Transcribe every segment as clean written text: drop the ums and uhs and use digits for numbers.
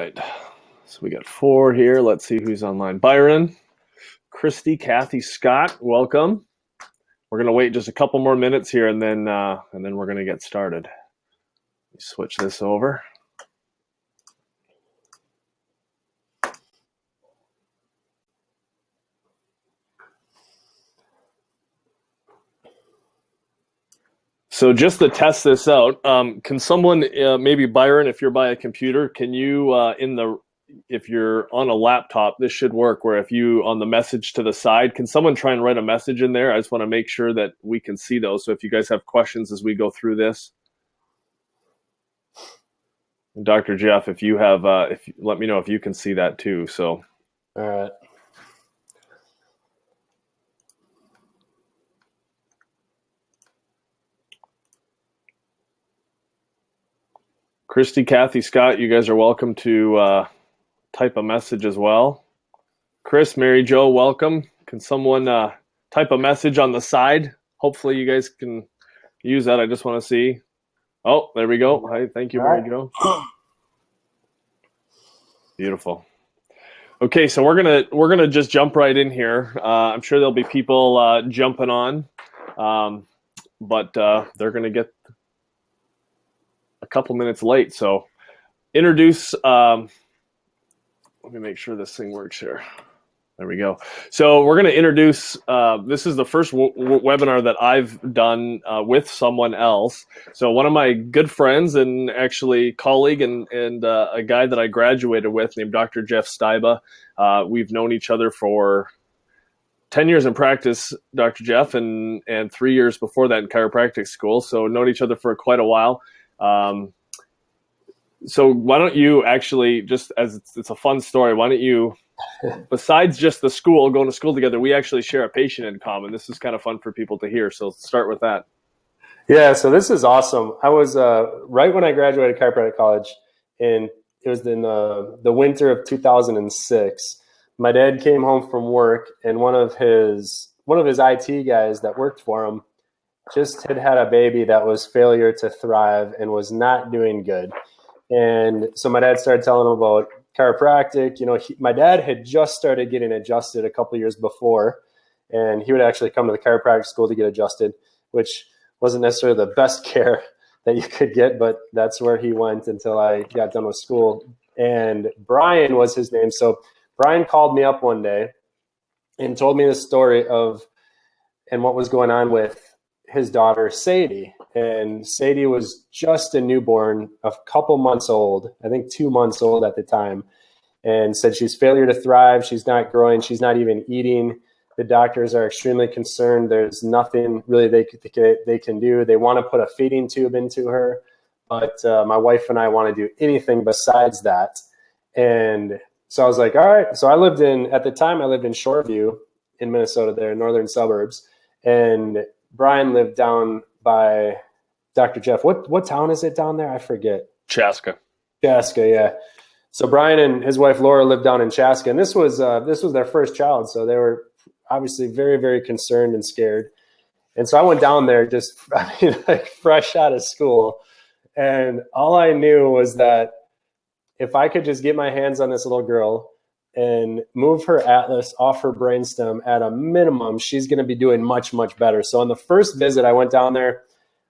right. So we got 4 here. Let's see who's online. Byron, Christy, Kathy, Scott, welcome. We're going to wait just a couple more minutes here, and then we're going to get started. Let me switch this over. So just to test this out, can someone, maybe Byron, if you're by a computer, can you, if you're on a laptop, this should work, where if you, on the message to the side, can someone try and write a message in there? I just want to make sure that we can see those. So if you guys have questions as we go through this. And Dr. Jeff, if you have, let me know if you can see that too. So. All right. Christy, Kathy, Scott, you guys are welcome to type a message as well. Chris, Mary Jo, welcome. Can someone type a message on the side? Hopefully you guys can use that. I just want to see. Oh, there we go. Hi, thank you, Mary Jo. Beautiful. Okay, so we're gonna just jump right in here. I'm sure there'll be people jumping on, but they're gonna get a couple minutes late. So introduce, let me make sure this thing works here. There we go. So we're going to introduce, this is the first webinar that I've done with someone else. So one of my good friends and actually colleague and a guy that I graduated with named Dr. Jeff Steiba. We've known each other for 10 years in practice, Dr. Jeff, and 3 years before that in chiropractic school. So known each other for quite a while. So why don't you actually, just as it's a fun story, why don't you, besides just the school, going to school together, we actually share a patient in common. This is kind of fun for people to hear. So start with that. Yeah, so this is awesome. I was right when I graduated chiropractic college, and it was in the winter of 2006. My dad came home from work, and one of his IT guys that worked for him just had a baby that was failure to thrive and was not doing good. And so my dad started telling him about chiropractic. You know, my dad had just started getting adjusted a couple years before, and he would actually come to the chiropractic school to get adjusted, which wasn't necessarily the best care that you could get, but that's where he went until I got done with school. And Brian was his name. So Brian called me up one day and told me the story of and what was going on with his daughter, Sadie. And Sadie was just a newborn, a couple months old, I think 2 months old at the time, and said she's failure to thrive. She's not growing. She's not even eating. The doctors are extremely concerned. There's nothing really they can do. They want to put a feeding tube into her, but my wife and I want to do anything besides that. And so I was like, all right. So at the time I lived in Shoreview in Minnesota, there, northern suburbs. And Brian lived down by Dr. Jeff. What town is it down there? I forget. Chaska, yeah. So Brian and his wife Laura lived down in Chaska, and this was their first child, so they were obviously very, very concerned and scared. And so I went down there like fresh out of school, and all I knew was that if I could just get my hands on this little girl and move her atlas off her brainstem at a minimum, she's going to be doing much, much better. So on the first visit, I went down there.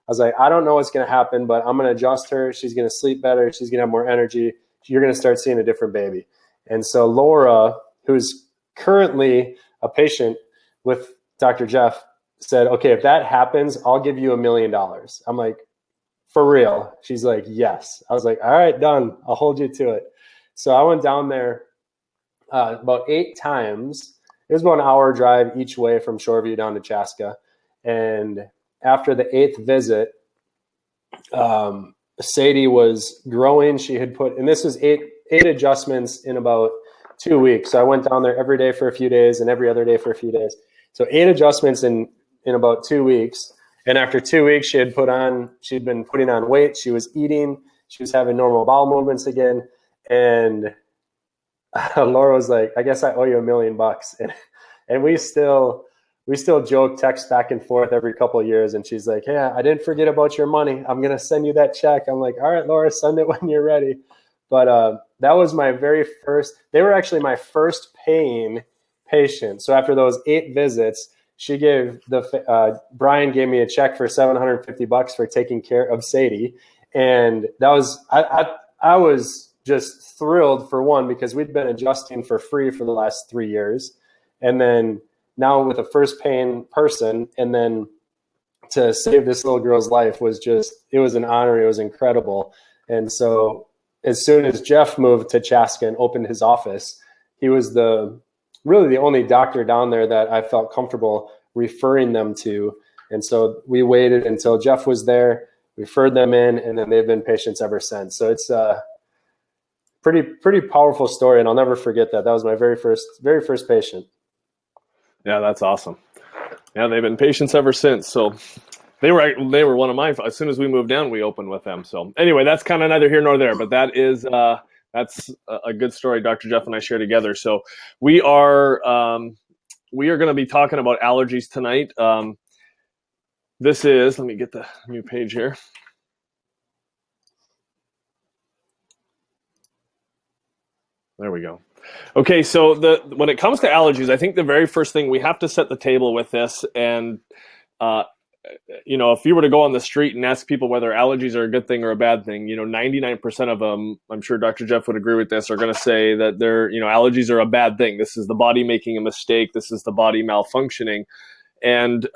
I was like, I don't know what's going to happen, but I'm going to adjust her. She's going to sleep better. She's going to have more energy. You're going to start seeing a different baby. And so Laura, who's currently a patient with Dr. Jeff, said, okay, if that happens, I'll give you $1 million. I'm like, for real? She's like, yes. I was like, all right, done. I'll hold you to it. So I went down there about 8 times. It was about an hour drive each way from Shoreview down to Chaska. And after the 8th visit, Sadie was growing. She had and this was eight adjustments in about 2 weeks. So I went down there every day for a few days and every other day for a few days. So 8 adjustments in about 2 weeks. And after 2 weeks, she'd been putting on weight. She was eating. She was having normal bowel movements again. And Laura was like, I guess I owe you $1 million. And we still joke, text back and forth every couple of years. And she's like, hey, I didn't forget about your money. I'm going to send you that check. I'm like, all right, Laura, send it when you're ready. But that was my very first. They were actually my first paying patient. So after those 8 visits, she gave Brian gave me a check for $750 for taking care of Sadie, and that was I was just thrilled, for one, because we'd been adjusting for free for the last 3 years, and then now with a first paying person, and then to save this little girl's life it was an honor. It was incredible. And so as soon as Jeff moved to Chaska and opened his office, he was really the only doctor down there that I felt comfortable referring them to. And so we waited until Jeff was there, referred them in, and then they've been patients ever since. So it's a pretty powerful story, and I'll never forget that. That was my very first patient. Yeah, that's awesome. Yeah, they've been patients ever since. So they were one of mine. As soon as we moved down, we opened with them. So anyway, that's kind of neither here nor there, but that's a good story Dr. Jeff and I share together. So we are going to be talking about allergies tonight. Let me get the new page here. There we go. Okay, so when it comes to allergies, I think the very first thing we have to set the table with this, and if you were to go on the street and ask people whether allergies are a good thing or a bad thing, 99% of them, I'm sure Dr. Jeff would agree with this, are going to say that allergies are a bad thing. This is the body making a mistake. This is the body malfunctioning. And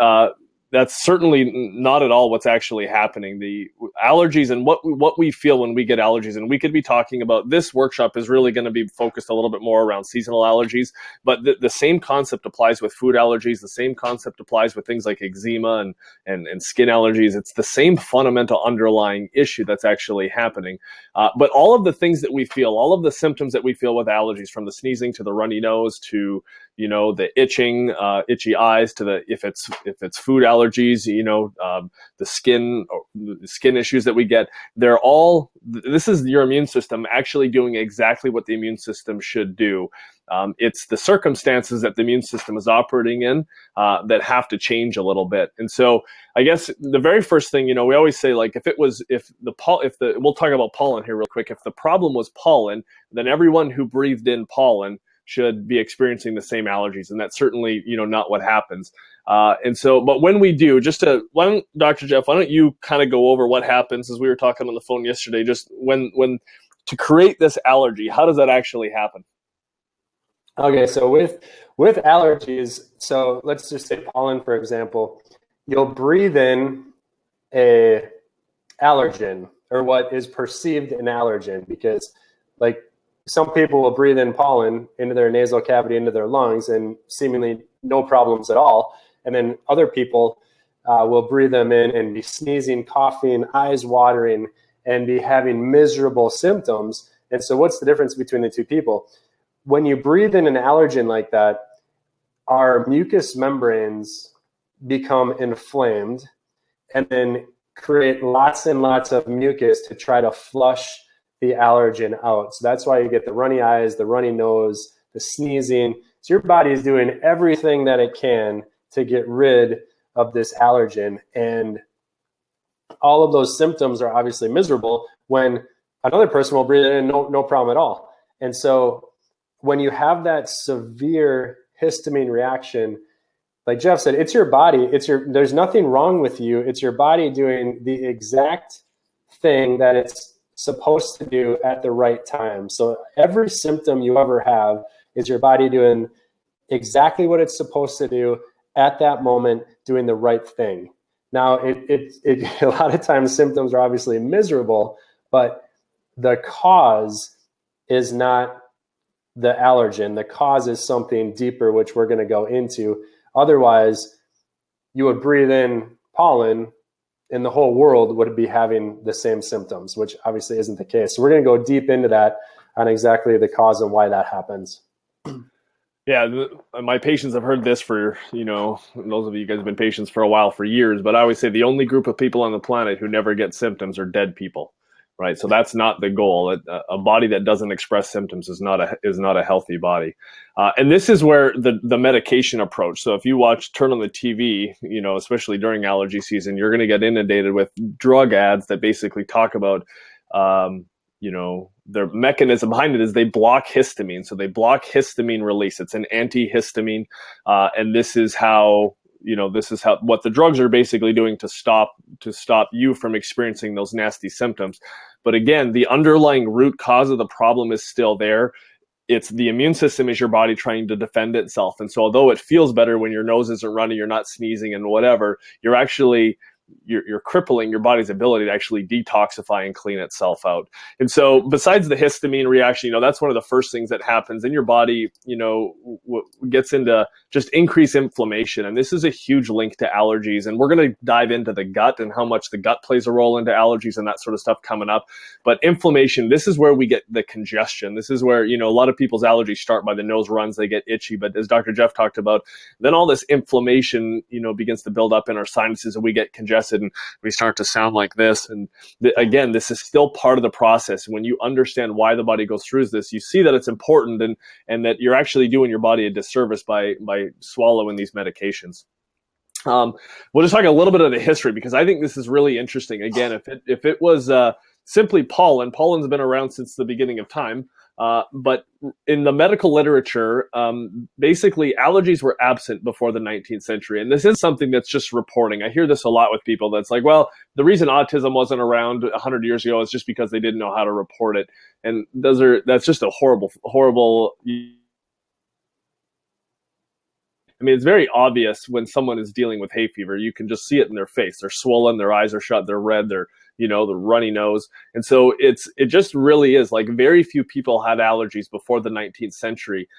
that's certainly not at all what's actually happening. The allergies and what we feel when we get allergies, and we could be talking about, this workshop is really going to be focused a little bit more around seasonal allergies, but the same concept applies with food allergies. The same concept applies with things like eczema and skin allergies. It's the same fundamental underlying issue that's actually happening. But all of the things that we feel, all of the symptoms that we feel with allergies, from the sneezing to the runny nose to the itching, itchy eyes, to if it's food allergies, the skin issues that we get, this is your immune system actually doing exactly what the immune system should do. It's the circumstances that the immune system is operating in that have to change a little bit. And so I guess the very first thing, we always say, like, we'll talk about pollen here real quick. If the problem was pollen, then everyone who breathed in pollen should be experiencing the same allergies, and that's certainly not what happens. But when we do, Dr. Jeff, why don't you kind of go over what happens, as we were talking on the phone yesterday, just when to create this allergy, how does that actually happen? Okay, so with allergies, so let's just say pollen, for example, you'll breathe in a allergen, or what is perceived an allergen, because like some people will breathe in pollen into their nasal cavity, into their lungs, and seemingly no problems at all. And then other people will breathe them in and be sneezing, coughing, eyes watering, and be having miserable symptoms. And so what's the difference between the two people? When you breathe in an allergen like that, our mucous membranes become inflamed and then create lots and lots of mucus to try to flush the allergen out. So that's why you get the runny eyes, the runny nose, the sneezing. So your body is doing everything that it can to get rid of this allergen. And all of those symptoms are obviously miserable when another person will breathe it in, no problem at all. And so when you have that severe histamine reaction, like Jeff said, it's your body. There's nothing wrong with you. It's your body doing the exact thing that it's supposed to do at the right time. So every symptom you ever have is your body doing exactly what it's supposed to do at that moment, doing the right thing. Now, a lot of times symptoms are obviously miserable, but the cause is not the allergen. The cause is something deeper, which we're going to go into. Otherwise, you would breathe in pollen and the whole world would be having the same symptoms, which obviously isn't the case. So we're going to go deep into that on exactly the cause and why that happens. Yeah, my patients have heard this for, those of you guys have been patients for a while, for years, but I always say the only group of people on the planet who never get symptoms are dead people, right? So that's not the goal. A body that doesn't express symptoms is not a healthy body. And this is where the medication approach. So if you turn on the TV, especially during allergy season, you're going to get inundated with drug ads that basically talk about, their mechanism behind it is they block histamine. So they block histamine release. It's an antihistamine, and this is how what the drugs are basically doing to stop you from experiencing those nasty symptoms. But again, the underlying root cause of the problem is still there. It's the immune system is your body trying to defend itself. And so although it feels better when your nose isn't running, you're not sneezing and whatever, you're crippling your body's ability to actually detoxify and clean itself out. And so besides the histamine reaction, that's one of the first things that happens in your body, gets into just increased inflammation. And this is a huge link to allergies. And we're going to dive into the gut and how much the gut plays a role into allergies and that sort of stuff coming up. But inflammation, this is where we get the congestion. This is where, a lot of people's allergies start by the nose runs, they get itchy. But as Dr. Jeff talked about, then all this inflammation, begins to build up in our sinuses and we get congested and we start to sound like this. And again, this is still part of the process. When you understand why the body goes through this, you see that it's important and that you're actually doing your body a disservice by swallowing these medications. We'll just talk a little bit of the history because I think this is really interesting. Again, if it was simply pollen's been around since the beginning of time. But in the medical literature, basically allergies were absent before the 19th century. And this is something that's just reporting. I hear this a lot with people that's like, well, the reason autism wasn't around 100 years ago is just because they didn't know how to report it. And that's just a horrible. I mean, it's very obvious when someone is dealing with hay fever. You can just see it in their face. They're swollen, their eyes are shut, they're red, they're the runny nose. And so it just really is like very few people had allergies before the 19th century.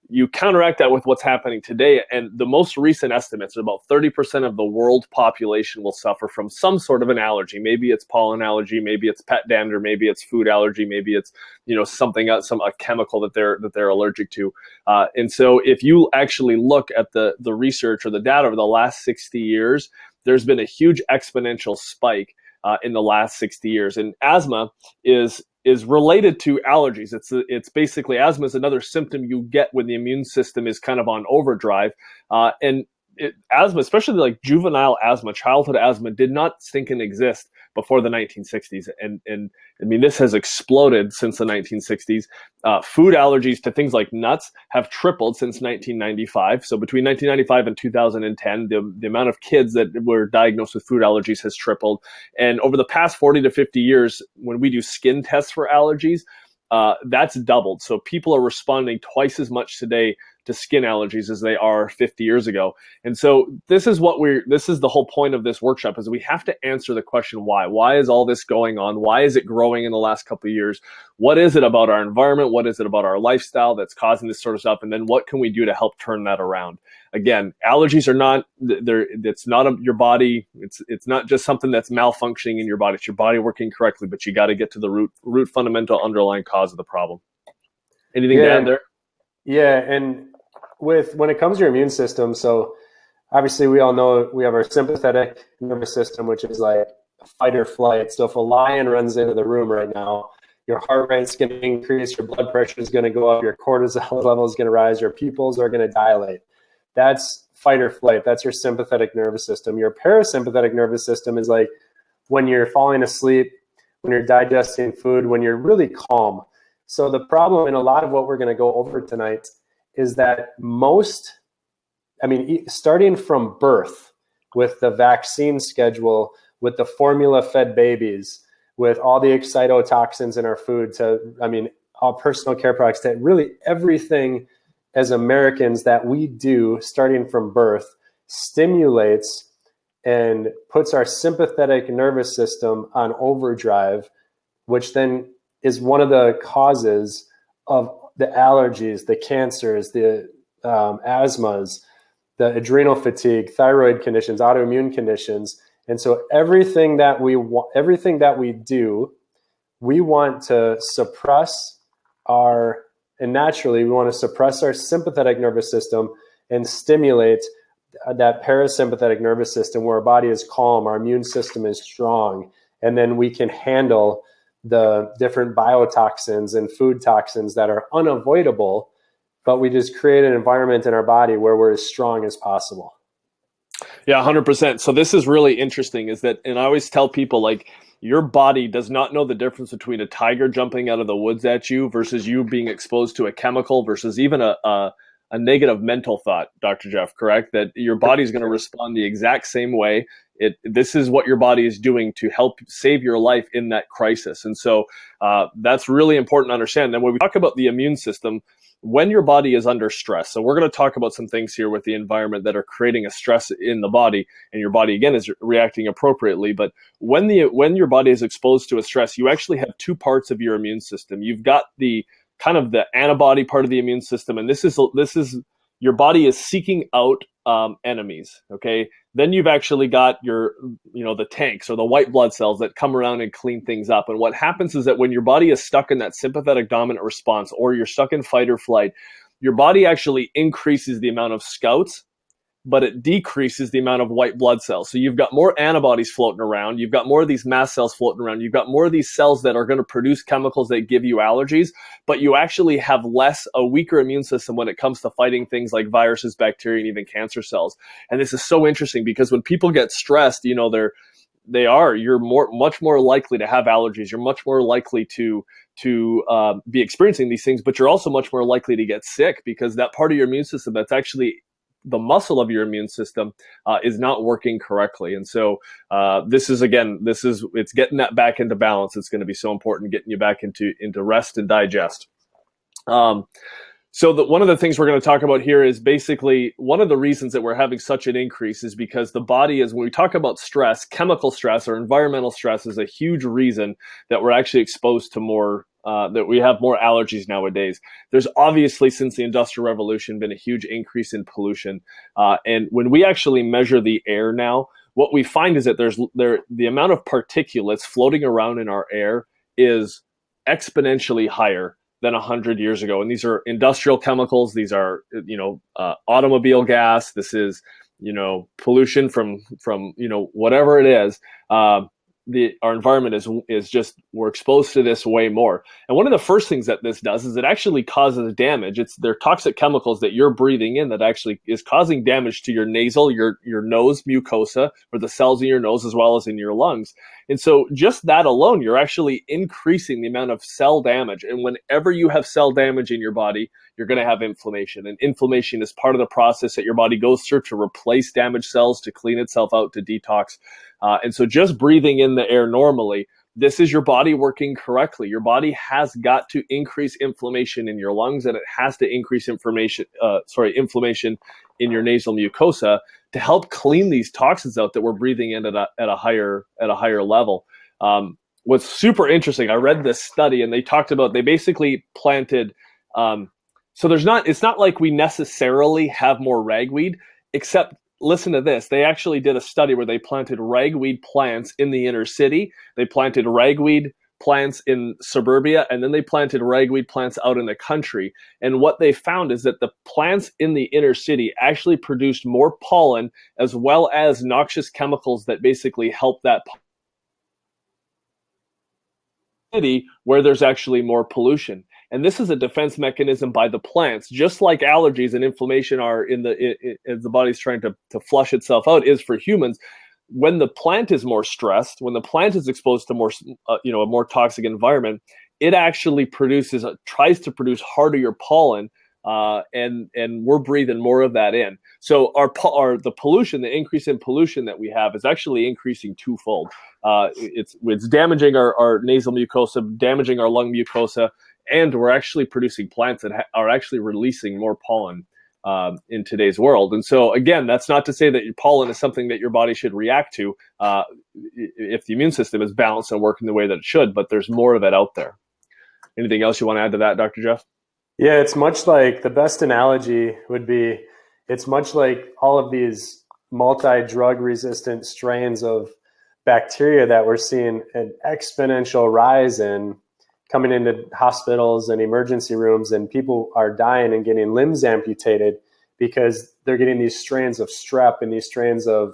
You counteract that with what's happening today, and the most recent estimates are about 30% of the world population will suffer from some sort of an allergy. Maybe it's pollen allergy, maybe it's pet dander, maybe it's food allergy, maybe it's something else, a chemical that they're allergic to. And so if you actually look at the research or the data over the last 60 years, there's been a huge exponential spike in the last 60 years. And asthma is related to allergies. It's basically asthma is another symptom you get when the immune system is kind of on overdrive. Asthma, especially like juvenile asthma, childhood asthma, did not stinking exist before the 1960s. And I mean, this has exploded since the 1960s. Food allergies to things like nuts have tripled since 1995. So between 1995 and 2010, the amount of kids that were diagnosed with food allergies has tripled. And over the past 40 to 50 years, when we do skin tests for allergies, that's doubled. So people are responding twice as much today to skin allergies as they are 50 years ago. And so this is the whole point of this workshop is we have to answer the question, why? Why is all this going on? Why is it growing in the last couple of years? What is it about our environment? What is it about our lifestyle that's causing this sort of stuff? And then what can we do to help turn that around? Again, allergies are it's not your body. It's not just something that's malfunctioning in your body. It's your body working correctly, but you got to get to the root fundamental underlying cause of the problem. Anything to add there? Yeah. And when it comes to your immune system, so obviously we all know we have our sympathetic nervous system, which is like fight or flight. So if a lion runs into the room right now, your heart rate's going to increase, your blood pressure is going to go up, your cortisol level is going to rise, your pupils are going to dilate. That's fight or flight. That's your sympathetic nervous system. Your parasympathetic nervous system is like when you're falling asleep, when you're digesting food, when you're really calm. So the problem in a lot of what we're going to go over tonight is that starting from birth with the vaccine schedule, with the formula-fed babies, with all the excitotoxins in our food, all personal care products, to really everything as Americans that we do starting from birth stimulates and puts our sympathetic nervous system on overdrive, which then is one of the causes of the allergies, the cancers, the asthmas, the adrenal fatigue, thyroid conditions, autoimmune conditions. And so everything that we do, we want to suppress naturally we want to suppress our sympathetic nervous system and stimulate that parasympathetic nervous system where our body is calm, our immune system is strong, and then we can handle the different biotoxins and food toxins that are unavoidable, but we just create an environment in our body where we're as strong as possible. Yeah, 100%. So this is really interesting is that, and I always tell people, like, your body does not know the difference between a tiger jumping out of the woods at you versus you being exposed to a chemical versus even a negative mental thought, Dr. Jeff, correct? That your body is going to respond the exact same way. This is what your body is doing to help save your life in that crisis. And so that's really important to understand. And when we talk about the immune system, when your body is under stress, so we're going to talk about some things here with the environment that are creating a stress in the body, and your body again is reacting appropriately. But when your body is exposed to a stress, you actually have two parts of your immune system. You've got the kind of the antibody part of the immune system, and this is your body is seeking out enemies. Okay, then you've actually got your, the tanks or the white blood cells that come around and clean things up. And what happens is that when your body is stuck in that sympathetic dominant response, or you're stuck in fight or flight, your body actually increases the amount of scouts, but it decreases the amount of white blood cells. So you've got more antibodies floating around. You've got more of these mast cells floating around. You've got more of these cells that are going to produce chemicals that give you allergies, but you actually have a weaker immune system when it comes to fighting things like viruses, bacteria, and even cancer cells. And this is so interesting because when people get stressed, you're much more likely to have allergies. You're much more likely to be experiencing these things, but you're also much more likely to get sick because that part of your immune system that's actually the muscle of your immune system is not working correctly. And so it's getting that back into balance. It's going to be so important, getting you back into rest and digest. So one of the things we're going to talk about here is basically one of the reasons that we're having such an increase is because the body is, when we talk about stress, chemical stress or environmental stress is a huge reason that we're actually exposed to more that we have more allergies nowadays. There's obviously, since the Industrial Revolution, been a huge increase in pollution. And when we actually measure the air now, what we find is that the amount of particulates floating around in our air is exponentially higher than 100 years ago. And these are industrial chemicals. These are, automobile gas. This is, pollution from whatever it is. Our environment is just, we're exposed to this way more. And one of the first things that this does is it actually causes damage. They're toxic chemicals that you're breathing in that actually is causing damage to your nasal, your nose mucosa, or the cells in your nose as well as in your lungs. And so just that alone, you're actually increasing the amount of cell damage. And whenever you have cell damage in your body, you're going to have inflammation. And inflammation is part of the process that your body goes through to replace damaged cells, to clean itself out, to detox. And so just breathing in the air normally, this is your body working correctly. Your body has got to increase inflammation in your lungs, and it has to increase inflammation in your nasal mucosa to help clean these toxins out that we're breathing in at a higher level. What's super interesting, I read this study, and they basically planted. It's not like we necessarily have more ragweed, except, listen to this. They actually did a study where they planted ragweed plants in the inner city. They planted ragweed plants in suburbia, and then they planted ragweed plants out in the country. And what they found is that the plants in the inner city actually produced more pollen as well as noxious chemicals that basically help that city where there's actually more pollution. And this is a defense mechanism by the plants, just like allergies and inflammation are as the body's trying to flush itself out is for humans. When the plant is more stressed, when the plant is exposed to more, a more toxic environment, it actually tries to produce hardier pollen, and we're breathing more of that in. So the pollution, the increase in pollution that we have is actually increasing twofold. It's damaging our nasal mucosa, damaging our lung mucosa, and we're actually producing plants that are actually releasing more pollen in today's world. And so, again, that's not to say that your pollen is something that your body should react to if the immune system is balanced and working the way that it should, but there's more of it out there. Anything else you want to add to that, Dr. Jeff? Yeah, it's much like, the best analogy would be, it's much like all of these multi-drug resistant strains of bacteria that we're seeing an exponential rise in, coming into hospitals and emergency rooms, and people are dying and getting limbs amputated because they're getting these strains of strep and these strains of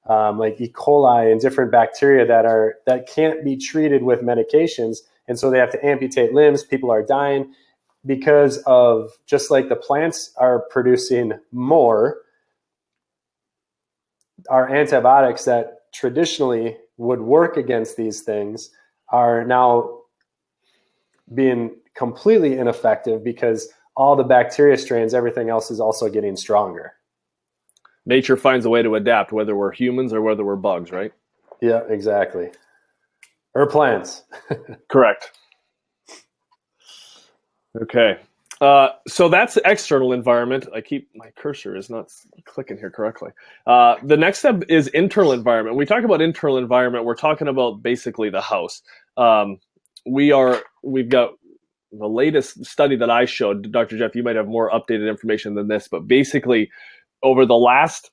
like E. coli and different bacteria that can't be treated with medications. And so they have to amputate limbs. People are dying because of, just like the plants are producing more, our antibiotics that traditionally would work against these things are now being completely ineffective because all the bacteria strains, everything else is also getting stronger. Nature finds a way to adapt, whether we're humans or whether we're bugs, right? Yeah, exactly. Or plants. Correct. Okay. So that's the external environment. My cursor is not clicking here correctly. The next step is internal environment. When we talk about internal environment, we're talking about basically the house. We've got the latest study that I showed, Dr. Jeff, you might have more updated information than this, but basically over the last,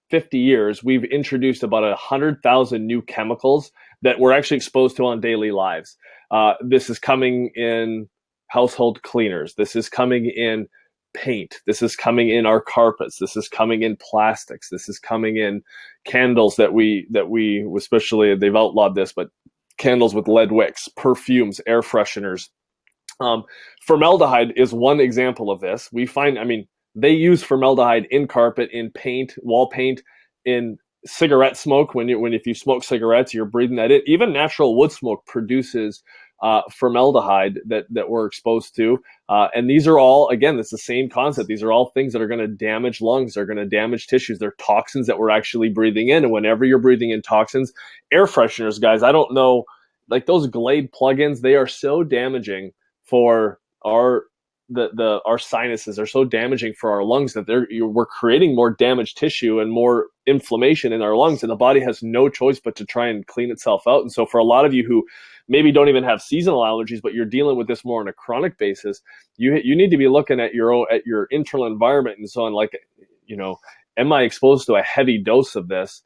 50 years, we've introduced about 100,000 new chemicals that we're actually exposed to on daily lives. This is coming in household cleaners. This is coming in paint. This is coming in our carpets. This is coming in plastics. This is coming in candles that we especially, they've outlawed this, but candles with lead wicks, perfumes, air fresheners. Formaldehyde is one example of this. They use formaldehyde in carpet, in paint, wall paint, in cigarette smoke. If you smoke cigarettes, you're breathing that in. Even natural wood smoke produces formaldehyde that we're exposed to. And these are all, again, it's the same concept. These are all things that are going to damage lungs. They're going to damage tissues. They're toxins that we're actually breathing in. And whenever you're breathing in toxins, air fresheners, guys, I don't know, like those Glade plugins, they are so damaging for our sinuses. Are so damaging for our lungs that we're creating more damaged tissue and more inflammation in our lungs, and the body has no choice but to try and clean itself out. And so for a lot of you who maybe don't even have seasonal allergies, but you're dealing with this more on a chronic basis, you need to be looking at your internal environment and so on. Like, am I exposed to a heavy dose of this?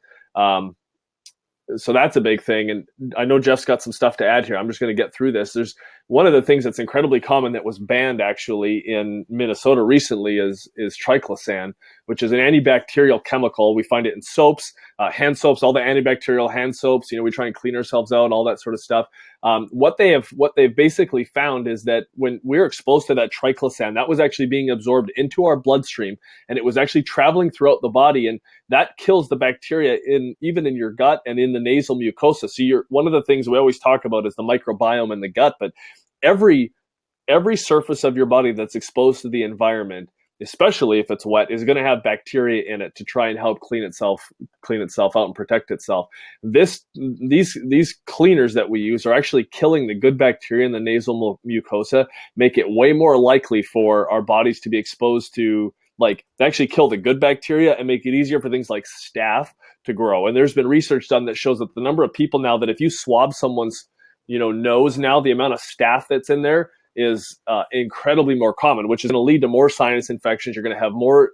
So that's a big thing. And I know Jeff's got some stuff to add here. I'm just going to get through this. There's one of the things that's incredibly common that was banned actually in Minnesota recently is triclosan, which is an antibacterial chemical. We find it in soaps, hand soaps, all the antibacterial hand soaps. We try and clean ourselves out, all that sort of stuff. What they've basically found is that when we're exposed to that triclosan, that was actually being absorbed into our bloodstream, and it was actually traveling throughout the body, and that kills the bacteria even in your gut and in the nasal mucosa. So one of the things we always talk about is the microbiome in the gut, but every surface of your body that's exposed to the environment, especially if it's wet, is going to have bacteria in it to try and help clean itself out and protect itself. These cleaners that we use are actually killing the good bacteria in the nasal mucosa, make it way more likely for our bodies to be exposed to, like, they actually kill the good bacteria and make it easier for things like staph to grow. And there's been research done that shows that the number of people now that if you swab someone's nose now, the amount of staph that's in there is incredibly more common, which is going to lead to more sinus infections. You're going to have more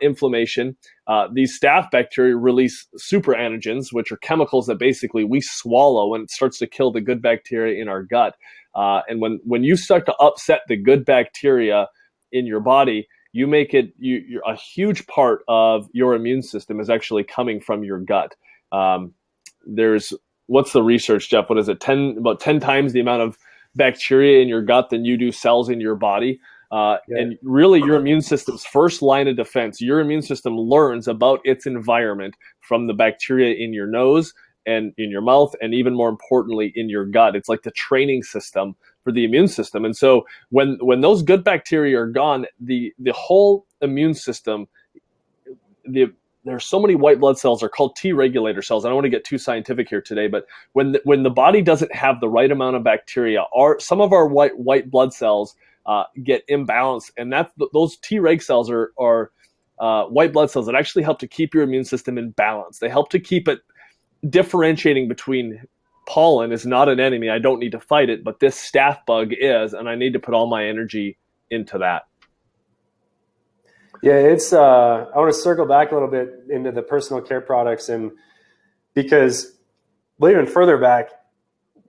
inflammation. These staph bacteria release super antigens, which are chemicals that basically we swallow, and it starts to kill the good bacteria in our gut. And when you start to upset the good bacteria in your body, you make it a huge part of your immune system is actually coming from your gut. What's the research, Jeff? What is it? About 10 times the amount of bacteria in your gut than you do cells in your body. And really your immune system's first line of defense, your immune system learns about its environment from the bacteria in your nose and in your mouth, and even more importantly, in your gut. It's like the training system for the immune system. And so when those good bacteria are gone, the whole immune system, there's so many white blood cells are called T regulator cells. I don't want to get too scientific here today, but when the body doesn't have the right amount of bacteria, some of our white blood cells get imbalanced, and those T reg cells are white blood cells that actually help to keep your immune system in balance. They help to keep it differentiating between pollen is not an enemy, I don't need to fight it, but this staph bug is, and I need to put all my energy into that. Yeah, it's I want to circle back a little bit into the personal care products, and because even further back,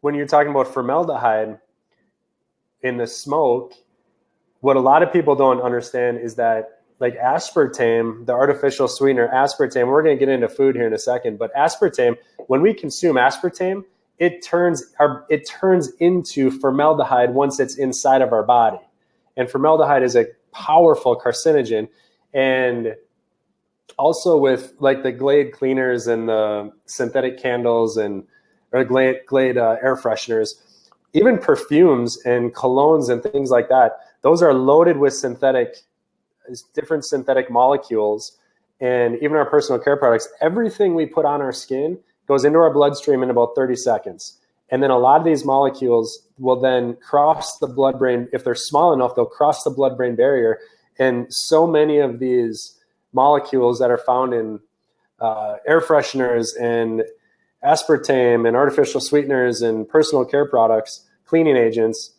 when you're talking about formaldehyde in the smoke, what a lot of people don't understand is that, like, aspartame, the artificial sweetener aspartame, we're going to get into food here in a second, but aspartame, when we consume aspartame, it turns into formaldehyde once it's inside of our body. And formaldehyde is a powerful carcinogen. And also with like the Glade cleaners and the synthetic candles and or Glade air fresheners, even perfumes and colognes and things like that, those are loaded with different synthetic molecules. And even our personal care products, everything we put on our skin goes into our bloodstream in about 30 seconds. And then a lot of these molecules will then cross the blood-brain. If they're small enough, they'll cross the blood-brain barrier. And so many of these molecules that are found in air fresheners and aspartame and artificial sweeteners and personal care products, cleaning agents,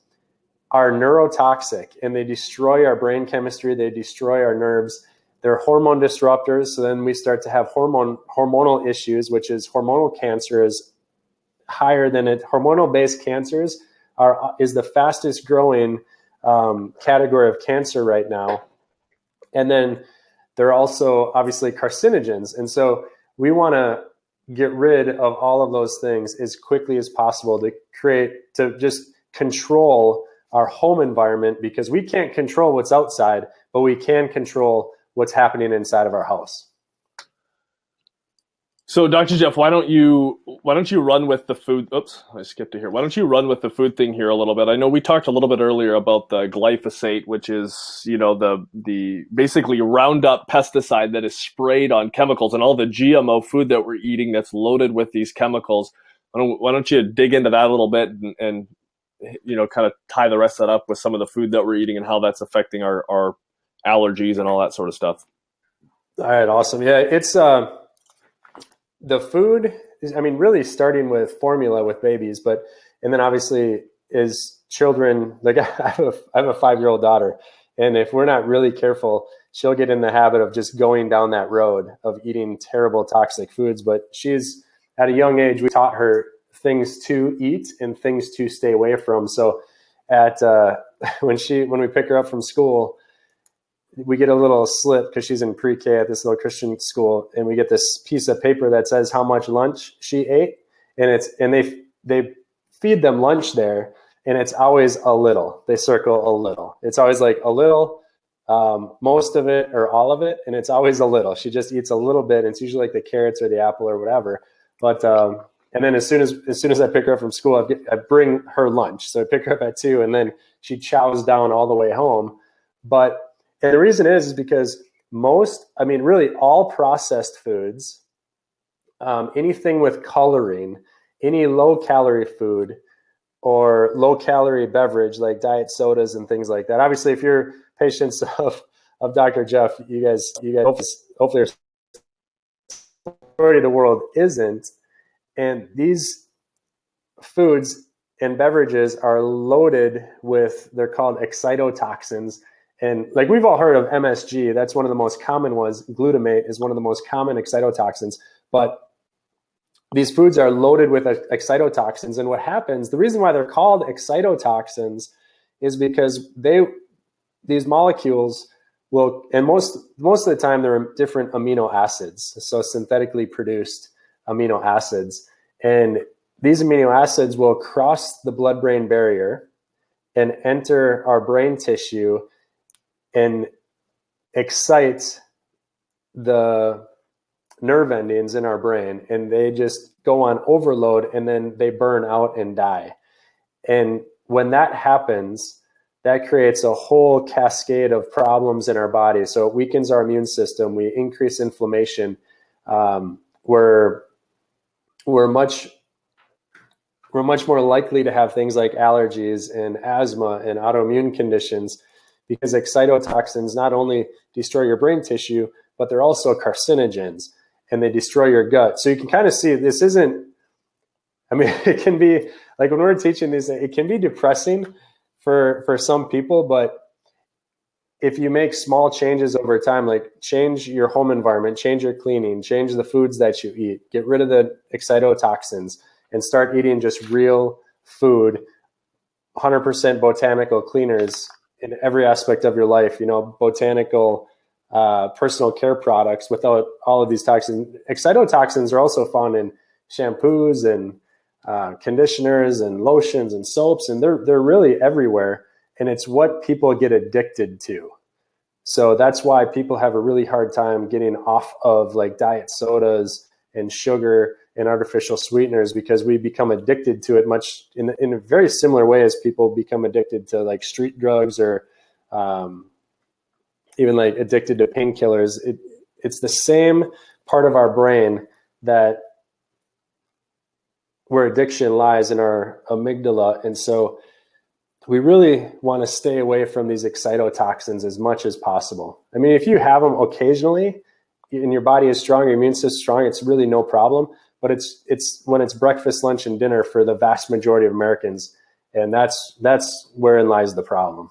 are neurotoxic, and they destroy our brain chemistry. They destroy our nerves. They're hormone disruptors. So then we start to have hormonal issues, which is hormonal cancer is higher than it. Hormonal-based cancers is the fastest growing category of cancer right now. And then they're also obviously carcinogens. And so we want to get rid of all of those things as quickly as possible to just control our home environment, because we can't control what's outside, but we can control what's happening inside of our house. So, Dr. Jeff, why don't you run with the food? Oops, I skipped it here. Why don't you run with the food thing here a little bit? I know we talked a little bit earlier about the glyphosate, which is, you know, the basically Roundup pesticide that is sprayed on chemicals, and all the GMO food that we're eating that's loaded with these chemicals. Why don't you dig into that a little bit and you know, kind of tie the rest of that up with some of the food that we're eating and how that's affecting our allergies and all that sort of stuff. All right, awesome. Yeah, it's the food is, I mean, really starting with formula with babies, and then obviously is children. Like I have a 5-year-old daughter, and if we're not really careful, she'll get in the habit of just going down that road of eating terrible toxic foods. But she's at a young age, we taught her things to eat and things to stay away from. So when we pick her up from school, we get a little slip because she's in pre-K at this little Christian school, and we get this piece of paper that says how much lunch she ate, and they feed them lunch there, and it's always a little. They circle a little. It's always like a little, most of it or all of it, and it's always a little. She just eats a little bit, and it's usually like the carrots or the apple or whatever. But and then as soon as I pick her up from school, I bring her lunch. So I pick her up at 2, and then she chows down all the way home. And the reason is because really all processed foods, anything with coloring, any low calorie food or low calorie beverage like diet sodas and things like that. Obviously, if you're patients of Dr. Jeff, you guys hopefully the majority of the world isn't. And these foods and beverages are loaded with, they're called excitotoxins. And like we've all heard of MSG, that's one of the most common ones. Glutamate is one of the most common excitotoxins. But these foods are loaded with excitotoxins. And what happens, the reason why they're called excitotoxins is because these molecules will, and most of the time they're different amino acids, so synthetically produced amino acids. And these amino acids will cross the blood-brain barrier and enter our brain tissue and excite the nerve endings in our brain, and they just go on overload, and then they burn out and die. And when that happens, that creates a whole cascade of problems in our body. So it weakens our immune system. We increase inflammation. We're much more likely to have things like allergies and asthma and autoimmune conditions, because excitotoxins not only destroy your brain tissue, but they're also carcinogens, and they destroy your gut. So you can kind of see this isn't, it can be like when we're teaching this, it can be depressing for some people, but if you make small changes over time, like change your home environment, change your cleaning, change the foods that you eat, get rid of the excitotoxins, and start eating just real food, 100% botanical cleaners in every aspect of your life, botanical personal care products without all of these toxins. Excitotoxins are also found in shampoos and conditioners and lotions and soaps, and they're really everywhere. And it's what people get addicted to. So that's why people have a really hard time getting off of like diet sodas and sugar and artificial sweeteners, because we become addicted to it much in a very similar way as people become addicted to like street drugs or even like addicted to painkillers. It's the same part of our brain that where addiction lies, in our amygdala. And so we really want to stay away from these excitotoxins as much as possible. I mean, if you have them occasionally and your body is strong, your immune system is strong, it's really no problem. But it's when it's breakfast, lunch, and dinner for the vast majority of Americans. And that's wherein lies the problem.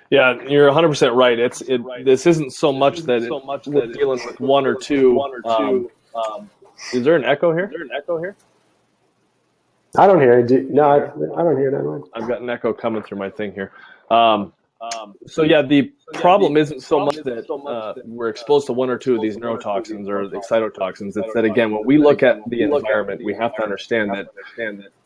Yeah, you're 100% right. This isn't so much that we're dealing with one or two. Is there an echo here? I don't hear it. No, I don't hear that. I've got an echo coming through my thing here. So yeah, the problem isn't so much that we're exposed to one or two of these neurotoxins or excitotoxins. It's that, again, when we look at the environment, we have to understand that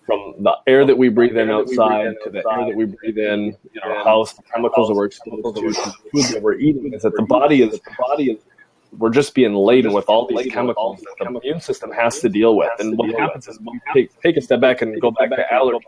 from the air that we breathe in outside to the air that we breathe in our house, the chemicals that we're exposed to, the food that we're eating, is that the body is we're just being laden with all these chemicals that the immune system has to deal with. And what happens is, when we take a step back and go back to allergy,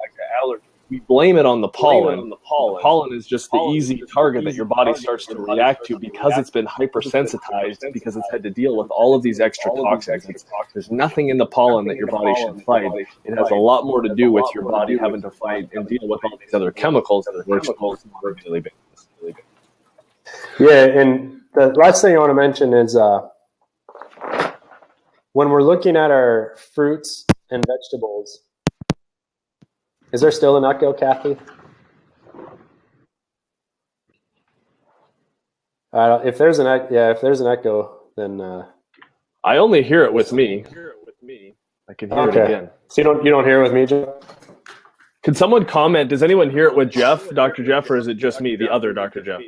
we blame it on the pollen. The pollen is just the easy target that your body starts to react to because it's been hypersensitized, because it's had to deal with all of these extra toxins. There's nothing in the pollen that your body should fight. It has a lot more to do with your body having to fight and deal with all these other chemicals that we're exposed to on a daily basis. Yeah, and the last thing I want to mention is when we're looking at our fruits and vegetables. Is there still an echo, Kathy? If there's an echo, then I only hear it with me. I can hear it again. So you don't hear it with me, Jeff? Can someone comment? Does anyone hear it with Jeff, Dr. Jeff, or is it just me, the other Dr. Jeff?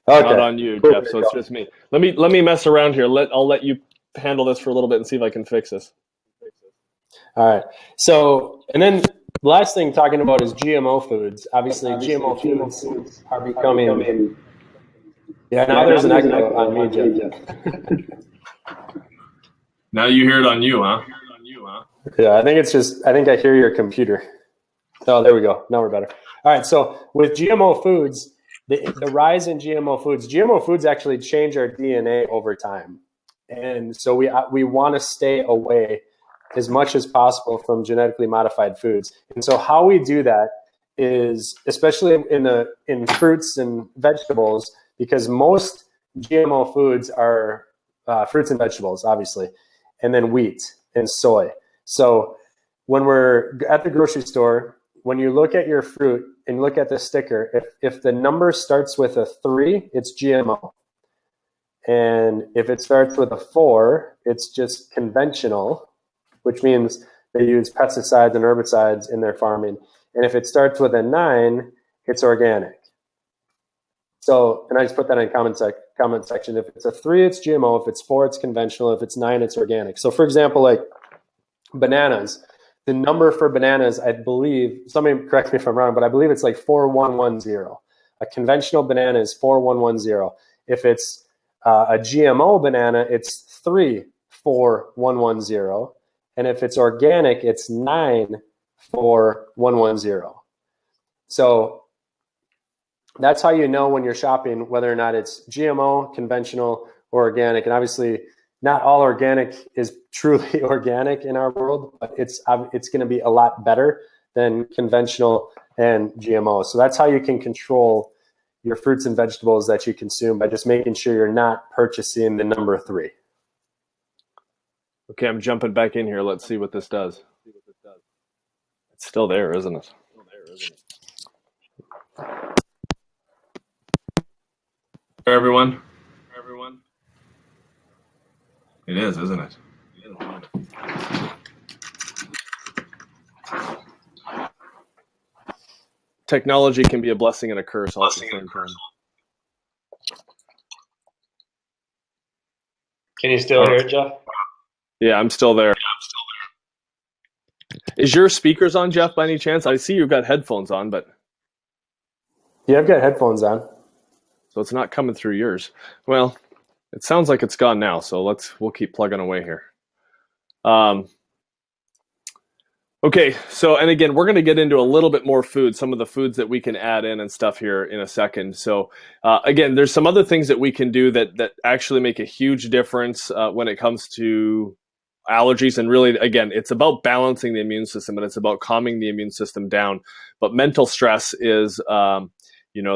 Okay. Not on you, Jeff. So it's just me. Let me mess around here. I'll let you handle this for a little bit and see if I can fix this. All right. So, and then the last thing talking about is GMO foods. Obviously, GMO foods are becoming. Yeah, now there's an echo on me, Jeff. Now you hear it on you, huh? Yeah, I think I hear your computer. Oh, there we go. Now we're better. All right. So with GMO foods, the rise in GMO foods actually change our DNA over time. And so we want to stay away as much as possible from genetically modified foods. And so how we do that is, especially in fruits and vegetables, because most GMO foods are fruits and vegetables, obviously, and then wheat and soy. So when we're at the grocery store, when you look at your fruit and look at the sticker, if the number starts with a 3, it's GMO. And if it starts with a 4, it's just conventional, which means they use pesticides and herbicides in their farming. And if it starts with a 9, it's organic. So, and I just put that in comment section. If it's a 3, it's GMO. If it's 4, it's conventional. If it's 9, it's organic. So for example, like bananas, the number for bananas, I believe, somebody correct me if I'm wrong, but I believe it's like 4110. A conventional banana is 4110. If it's a GMO banana, it's 34110. And if it's organic, it's 94110. So that's how you know when you're shopping whether or not it's GMO, conventional, or organic. And obviously, not all organic is truly organic in our world, but it's going to be a lot better than conventional and GMO. So that's how you can control your fruits and vegetables that you consume, by just making sure you're not purchasing the number 3. Okay, I'm jumping back in here. Let's see what this does. It's still there, isn't it? Everyone? It is, isn't it? Technology can be a blessing and a curse all at the same time. Can you still hear it, Jeff? Yeah, I'm still there. Is your speakers on, Jeff, by any chance? I see you've got headphones on, but... Yeah, I've got headphones on. So it's not coming through yours. Well, it sounds like it's gone now. So we'll keep plugging away here. Um, okay. So, and again, we're going to get into a little bit more food, some of the foods that we can add in and stuff here in a second. So, again, there's some other things that we can do that actually make a huge difference when it comes to allergies. And really, again, it's about balancing the immune system and it's about calming the immune system down. But mental stress is,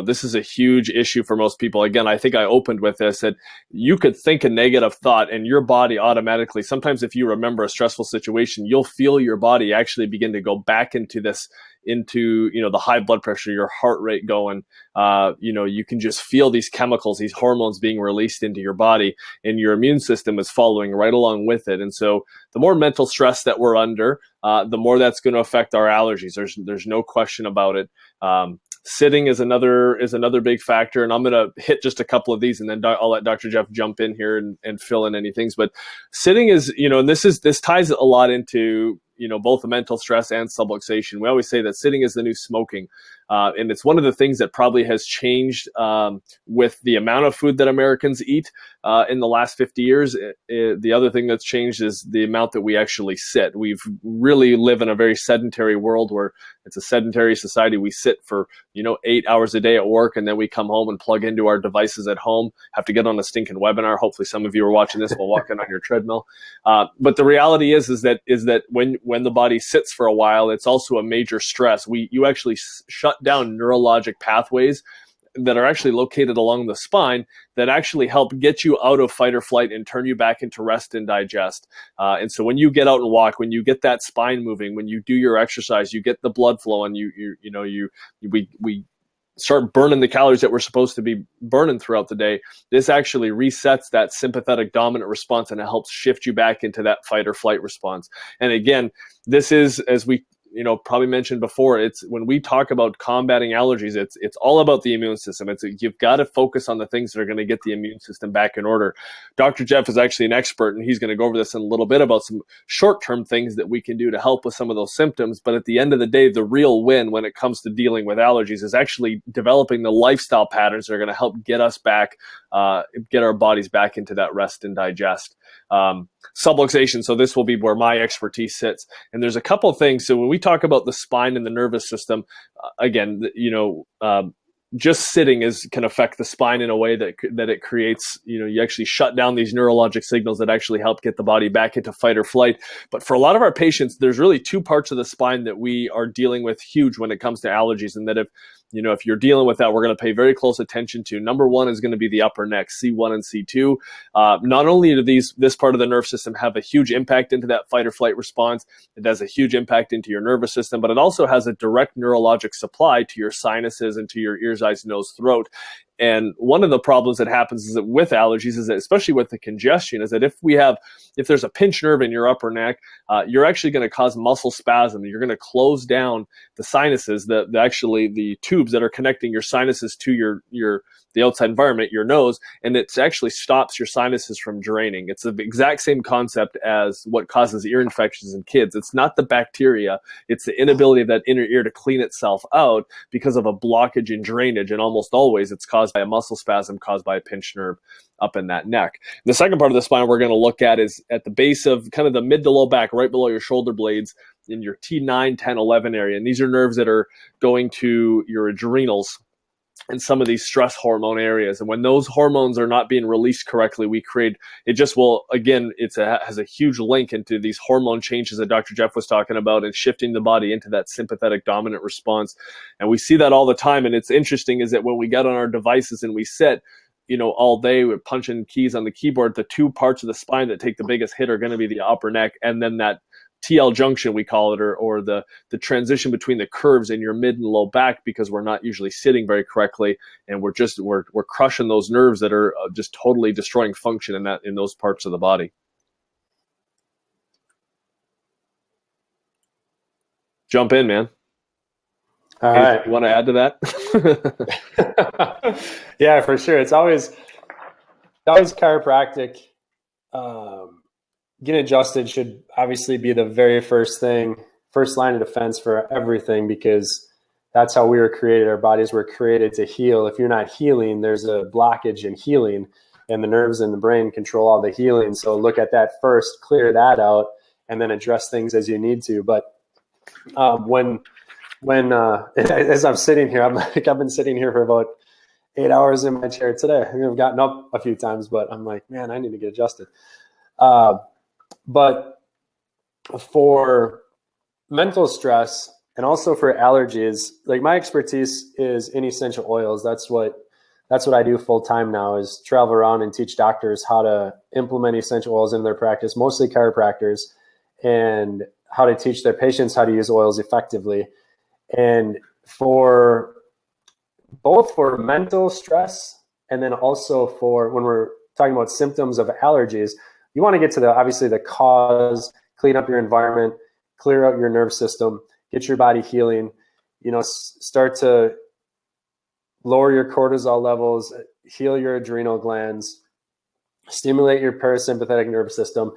this is a huge issue for most people. Again, I think I opened with this that you could think a negative thought and your body automatically, sometimes if you remember a stressful situation, you'll feel your body actually begin to go back into the high blood pressure, your heart rate going. You can just feel these chemicals, these hormones being released into your body, and your immune system is following right along with it. And so the more mental stress that we're under, the more that's going to affect our allergies. There's no question about it. Sitting is another big factor, and I'm going to hit just a couple of these, and then I'll let Dr. Jeff jump in here and fill in any things. But sitting is, and this ties a lot into both the mental stress and subluxation. We always say that sitting is the new smoking, and it's one of the things that probably has changed with the amount of food that Americans eat in the last 50 years. The other thing that's changed is the amount that we actually sit. We've really live in a very sedentary world where it's a sedentary society. We sit for 8 hours a day at work, and then we come home and plug into our devices at home, have to get on a stinking webinar. Hopefully some of you are watching this while walking on your treadmill. But the reality is that when the body sits for a while, it's also a major stress. You actually shut down neurologic pathways that are actually located along the spine that actually help get you out of fight or flight and turn you back into rest and digest. And so when you get out and walk, when you get that spine moving, when you do your exercise, you get the blood flow, and we start burning the calories that we're supposed to be burning throughout the day. This actually resets that sympathetic dominant response, and it helps shift you back into that fight or flight response. And again, this is, as we probably mentioned before, it's when we talk about combating allergies, it's all about the immune system. You've got to focus on the things that are going to get the immune system back in order. Dr. Jeff is actually an expert, and he's going to go over this in a little bit about some short-term things that we can do to help with some of those symptoms. But at the end of the day, the real win when it comes to dealing with allergies is actually developing the lifestyle patterns that are going to help get us back, get our bodies back into that rest and digest. Subluxation. So this will be where my expertise sits. And there's a couple of things. So when we talk about the spine and the nervous system, again, just sitting can affect the spine in a way that it creates, you actually shut down these neurologic signals that actually help get the body back into fight or flight. But for a lot of our patients, there's really two parts of the spine that we are dealing with huge when it comes to allergies. And that if you're dealing with that, we're going to pay very close attention to. Number one is going to be the upper neck, C1 and C2. Not only do this part of the nerve system have a huge impact into that fight or flight response, it has a huge impact into your nervous system, but it also has a direct neurologic supply to your sinuses and to your ears, eyes, nose, throat. And one of the problems that happens is that with allergies is that, especially with the congestion, is that if there's a pinched nerve in your upper neck, you're actually going to cause muscle spasm. You're going to close down the sinuses, the tubes that are connecting your sinuses to the outside environment, your nose, and it actually stops your sinuses from draining. It's the exact same concept as what causes ear infections in kids. It's not the bacteria, it's the inability of that inner ear to clean itself out because of a blockage in drainage, and almost always it's caused by a muscle spasm caused by a pinched nerve up in that neck. The second part of the spine we're going to look at is at the base of kind of the mid to low back, right below your shoulder blades, in your T9, 10, 11 area. And these are nerves that are going to your adrenals and some of these stress hormone areas. And when those hormones are not being released correctly, it has a huge link into these hormone changes that Dr. Jeff was talking about and shifting the body into that sympathetic dominant response. And we see that all the time. And it's interesting is that when we get on our devices and we sit, all day we're punching keys on the keyboard, the two parts of the spine that take the biggest hit are going to be the upper neck and then that TL junction, we call it, or the transition between the curves in your mid and low back, because we're not usually sitting very correctly, and we're crushing those nerves that are just totally destroying function in those parts of the body. Jump in, man. All right. You want to add to that? Yeah, for sure. It's always chiropractic. Getting adjusted should obviously be the very first line of defense for everything, because that's how we were created. Our bodies were created to heal. If you're not healing, there's a blockage in healing, and the nerves in the brain control all the healing. So look at that first, clear that out, and then address things as you need to. But when as I'm sitting here, I've been sitting here for about 8 hours in my chair today. I've gotten up a few times, but I'm like, man, I need to get adjusted. But for mental stress and also for allergies, like my expertise is in essential oils. That's what I do full time now, is travel around and teach doctors how to implement essential oils in their practice, mostly chiropractors, and how to teach their patients how to use oils effectively. And for both for mental stress and then also for when we're talking about symptoms of allergies, you want to get to obviously the cause, clean up your environment, clear out your nerve system, get your body healing, start to lower your cortisol levels, heal your adrenal glands, stimulate your parasympathetic nervous system.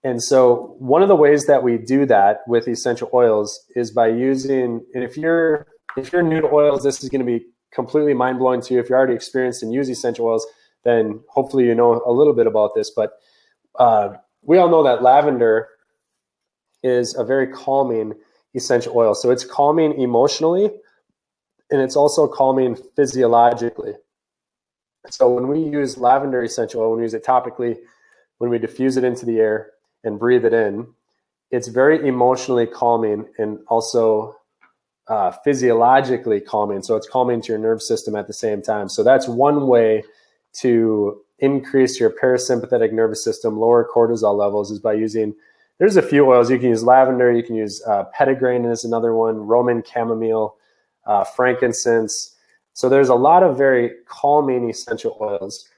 And so one of the ways that we do that with essential oils is by using, and if you're new to oils, this is going to be completely mind-blowing to you. If you're already experienced and use essential oils, then hopefully you know a little bit about this. But we all know that lavender is a very calming essential oil. So it's calming emotionally, and it's also calming physiologically. So when we use lavender essential oil, when we use it topically, when we diffuse it into the air and breathe it in, it's very emotionally calming and also physiologically calming. So it's calming to your nerve system at the same time. So that's one way to increase your parasympathetic nervous system, lower cortisol levels, is by using, there's a few oils. You can use lavender, you can use petitgrain is another one, Roman chamomile, frankincense. So there's a lot of very calming essential oils.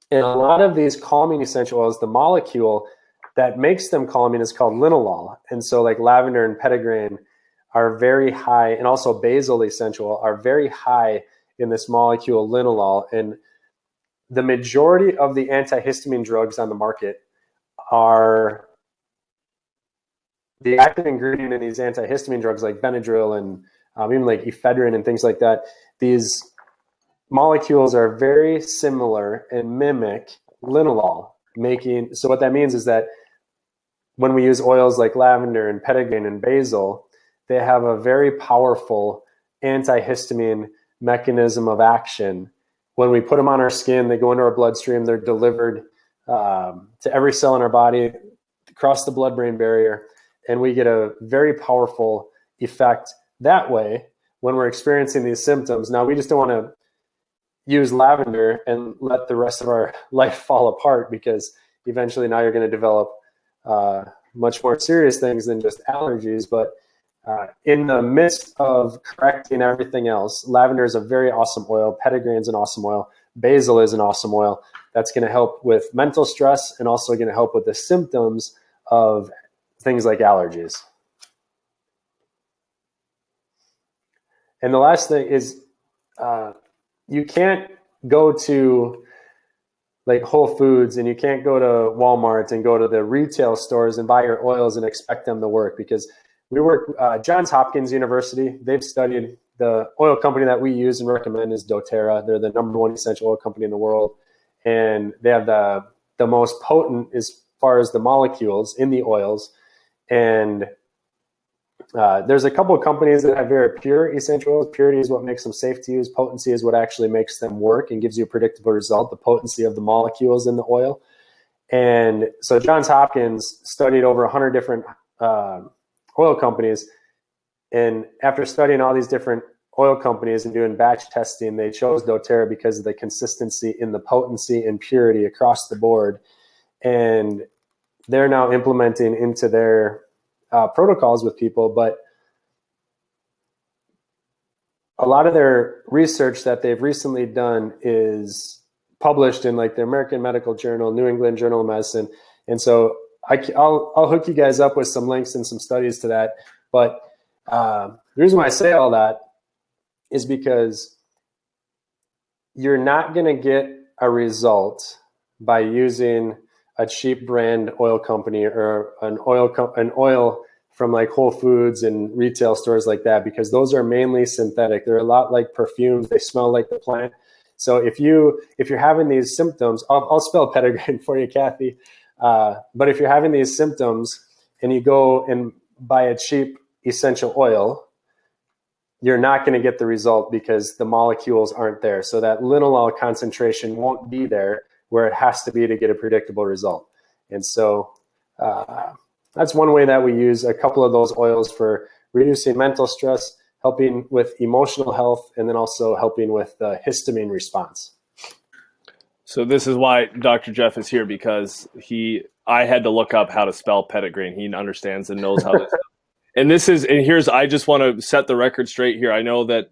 And a lot of these calming essential oils, the molecule that makes them calming is called linalool. And so like lavender and petitgrain are very high, and also basil essential are very high in this molecule linalool. And the majority of the antihistamine drugs on the market are, the active ingredient in these antihistamine drugs like Benadryl and even like ephedrine and things like that, these molecules are very similar and mimic linalool. So what that means is that when we use oils like lavender and petitgrain and basil, they have a very powerful antihistamine mechanism of action. When we put them on our skin, they go into our bloodstream, they're delivered to every cell in our body, across the blood-brain barrier, and we get a very powerful effect that way when we're experiencing these symptoms. Now, we just don't want to use lavender and let the rest of our life fall apart, because eventually now you're going to develop much more serious things than just allergies. But in the midst of correcting everything else, lavender is a very awesome oil. Petitgrain is an awesome oil. Basil is an awesome oil that's going to help with mental stress and also going to help with the symptoms of things like allergies. And the last thing is you can't go to like Whole Foods and you can't go to Walmart and go to the retail stores and buy your oils and expect them to work, because we work, Johns Hopkins University, they've studied, the oil company that we use and recommend is doTERRA. They're the #1 essential oil company in the world. And they have the most potent as far as the molecules in the oils. And there's a couple of companies that have very pure essential oils. Purity is what makes them safe to use. Potency is what actually makes them work and gives you a predictable result, the potency of the molecules in the oil. And so Johns Hopkins studied over 100 different oil companies. And after studying all these different oil companies and doing batch testing, they chose doTERRA because of the consistency in the potency and purity across the board. And they're now implementing into their protocols with people. But a lot of their research that they've recently done is published in like the American Medical Journal, New England Journal of Medicine. And so I'll hook you guys up with some links and some studies to that. But the reason why I say all that is because you're not going to get a result by using a cheap brand oil company or an oil from like Whole Foods and retail stores like that, because those are mainly synthetic. They're a lot like perfumes. They smell like the plant. So if you're having these symptoms, I'll spell petitgrain for you, Kathy. But if you're having these symptoms and you go and buy a cheap essential oil, you're not going to get the result because the molecules aren't there. So that linalool concentration won't be there where it has to be to get a predictable result. And so that's one way that we use a couple of those oils for reducing mental stress, helping with emotional health, and then also helping with the histamine response. So this is why Dr. Jeff is here, because I had to look up how to spell petitgrain. He understands and knows how to. I just want to set the record straight here. I know that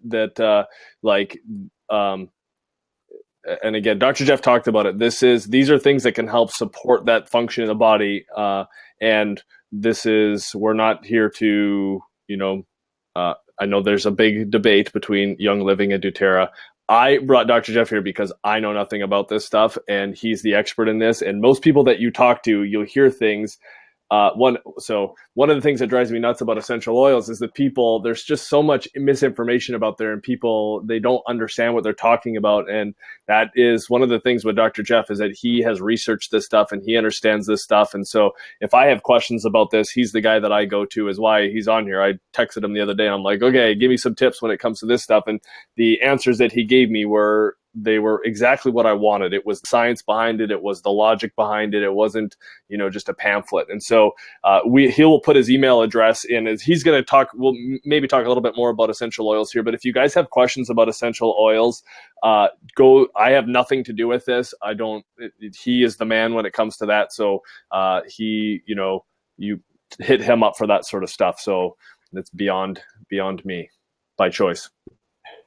and again, Dr. Jeff talked about it. These are things that can help support that function in the body. And we're not here to, I know there's a big debate between Young Living and doTERRA. I brought Dr. Jeff here because I know nothing about this stuff, and he's the expert in this. And most people that you talk to, you'll hear things. One of the things that drives me nuts about essential oils is that there's just so much misinformation about there, and people, they don't understand what they're talking about. And that is one of the things with Dr. Jeff, is that he has researched this stuff and he understands this stuff. And so if I have questions about this, he's the guy that I go to, is why he's on here. I texted him the other day. I'm like, okay, give me some tips when it comes to this stuff. And the answers that he gave me were exactly what I wanted. It was science behind it. It was the logic behind it. It wasn't, just a pamphlet. And so he will put his email address in. As he's going to talk, we'll maybe talk a little bit more about essential oils here. But if you guys have questions about essential oils, go. I have nothing to do with this. I don't. He is the man when it comes to that. So you hit him up for that sort of stuff. So it's beyond me by choice.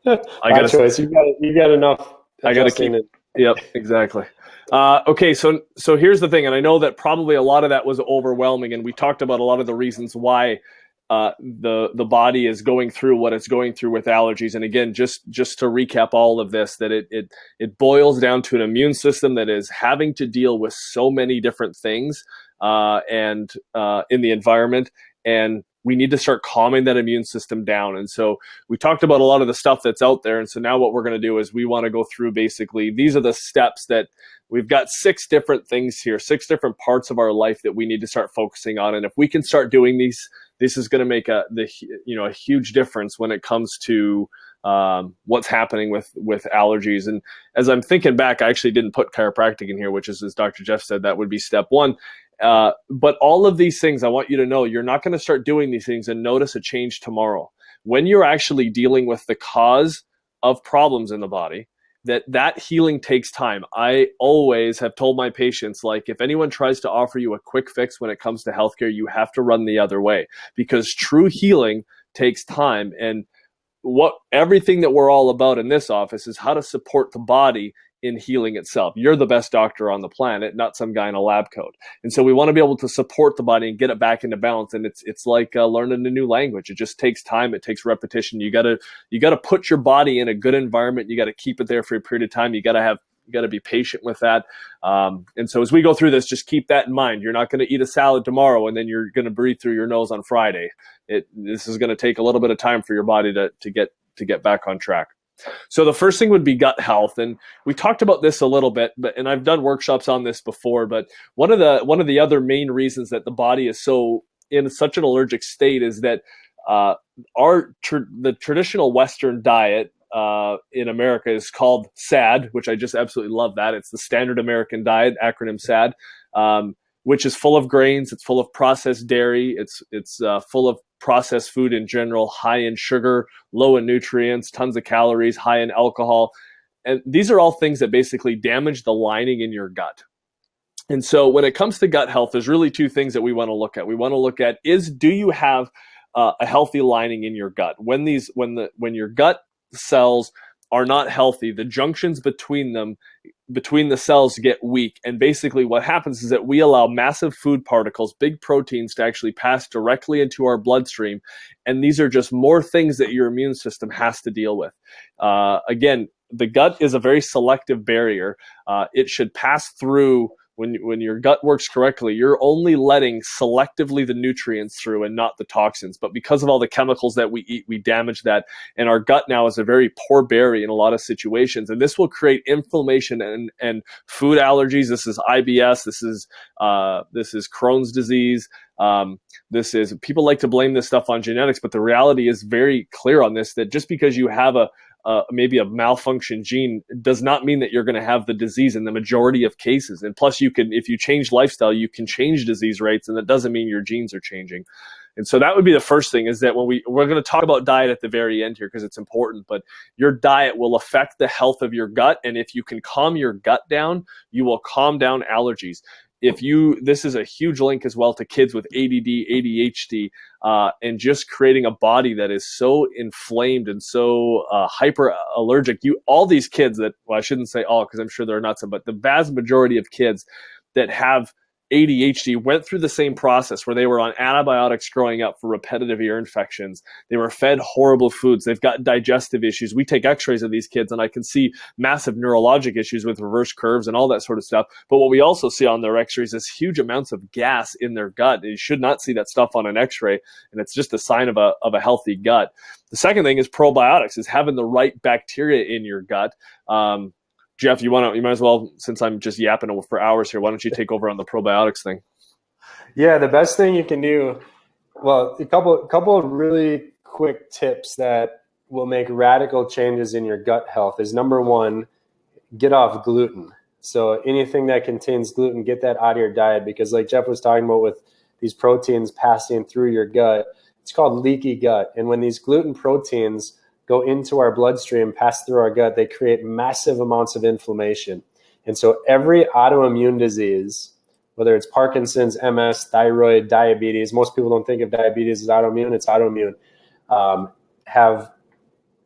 By choice. You got enough. I got to keep it. Yep, exactly. Okay, so here's the thing, and I know that probably a lot of that was overwhelming, and we talked about a lot of the reasons why the body is going through what it's going through with allergies. And again, just to recap all of this, that it boils down to an immune system that is having to deal with so many different things and in the environment, and we need to start calming that immune system down. And so we talked about a lot of the stuff that's out there. And so now what we're going to do is we want to go through, basically, these are the steps that we've got 6 different things here, 6 different parts of our life that we need to start focusing on. And if we can start doing these, this is going to make a huge difference when it comes to what's happening with allergies. And as I'm thinking back, I actually didn't put chiropractic in here, which is, as Dr. Jeff said, that would be step 1. But all of these things, I want you to know, you're not going to start doing these things and notice a change tomorrow. When you're actually dealing with the cause of problems in the body, that healing takes time. I always have told my patients, like, if anyone tries to offer you a quick fix when it comes to healthcare, you have to run the other way, because true healing takes time. And everything that we're all about in this office is how to support the body in healing itself. You're the best doctor on the planet, not some guy in a lab coat. And so we want to be able to support the body and get it back into balance. And it's like learning a new language. It just takes time. It takes repetition. You gotta put your body in a good environment. You got to keep it there for a period of time. You got to be patient with that. And so as we go through this, just keep that in mind. You're not going to eat a salad tomorrow and then you're going to breathe through your nose on Friday. This is going to take a little bit of time for your body to get back on track. So the first thing would be gut health, and we talked about this a little bit, and I've done workshops on this before. But one of the other main reasons that the body is in such an allergic state is that the traditional Western diet in America is called SAD, which I just absolutely love that. It's the Standard American Diet, acronym SAD, which is full of grains. It's full of processed dairy. It's full of processed food in general, high in sugar, low in nutrients, tons of calories, high in alcohol. And these are all things that basically damage the lining in your gut. And so when it comes to gut health, there's really 2 things that we want to look at. We want to look at do you have a healthy lining in your gut? When your gut cells are not healthy, the junctions between the cells get weak. And basically what happens is that we allow massive food particles, big proteins, to actually pass directly into our bloodstream. And these are just more things that your immune system has to deal with. Again, the gut is a very selective barrier. It should pass through when your gut works correctly, you're only letting selectively the nutrients through and not the toxins. But because of all the chemicals that we eat, we damage that. And our gut now is a very poor berry in a lot of situations. And this will create inflammation and food allergies. This is IBS. This is Crohn's disease. This is, people like to blame this stuff on genetics, but the reality is very clear on this, that just because you have maybe a malfunction gene does not mean that you're going to have the disease in the majority of cases. And plus, you can, if you change lifestyle, you can change disease rates, and that doesn't mean your genes are changing. And so that would be the first thing, is that when we're going to talk about diet at the very end here because it's important, but your diet will affect the health of your gut. And if you can calm your gut down, you will calm down allergies. This is a huge link as well to kids with ADD, ADHD, and just creating a body that is so inflamed and so hyper allergic. All these kids that, well, I shouldn't say all because I'm sure there are not some, but the vast majority of kids that have ADHD went through the same process where they were on antibiotics growing up for repetitive ear infections. They were fed horrible foods. They've got digestive issues. We take x-rays of these kids and I can see massive neurologic issues with reverse curves and all that sort of stuff. But what we also see on their x-rays is huge amounts of gas in their gut. You should not see that stuff on an x-ray, and it's just a sign of a healthy gut. The second thing is probiotics, is having the right bacteria in your gut. Jeff, you might as well, since I'm just yapping for hours here, why don't you take over on the probiotics thing? Yeah, the best thing you can do, well, a couple of really quick tips that will make radical changes in your gut health is, number one, get off gluten. So anything that contains gluten, get that out of your diet, because like Jeff was talking about with these proteins passing through your gut, it's called leaky gut. And when these gluten proteins go into our bloodstream, pass through our gut, they create massive amounts of inflammation. And so every autoimmune disease, whether it's Parkinson's, MS, thyroid, diabetes, most people don't think of diabetes as autoimmune, it's autoimmune, have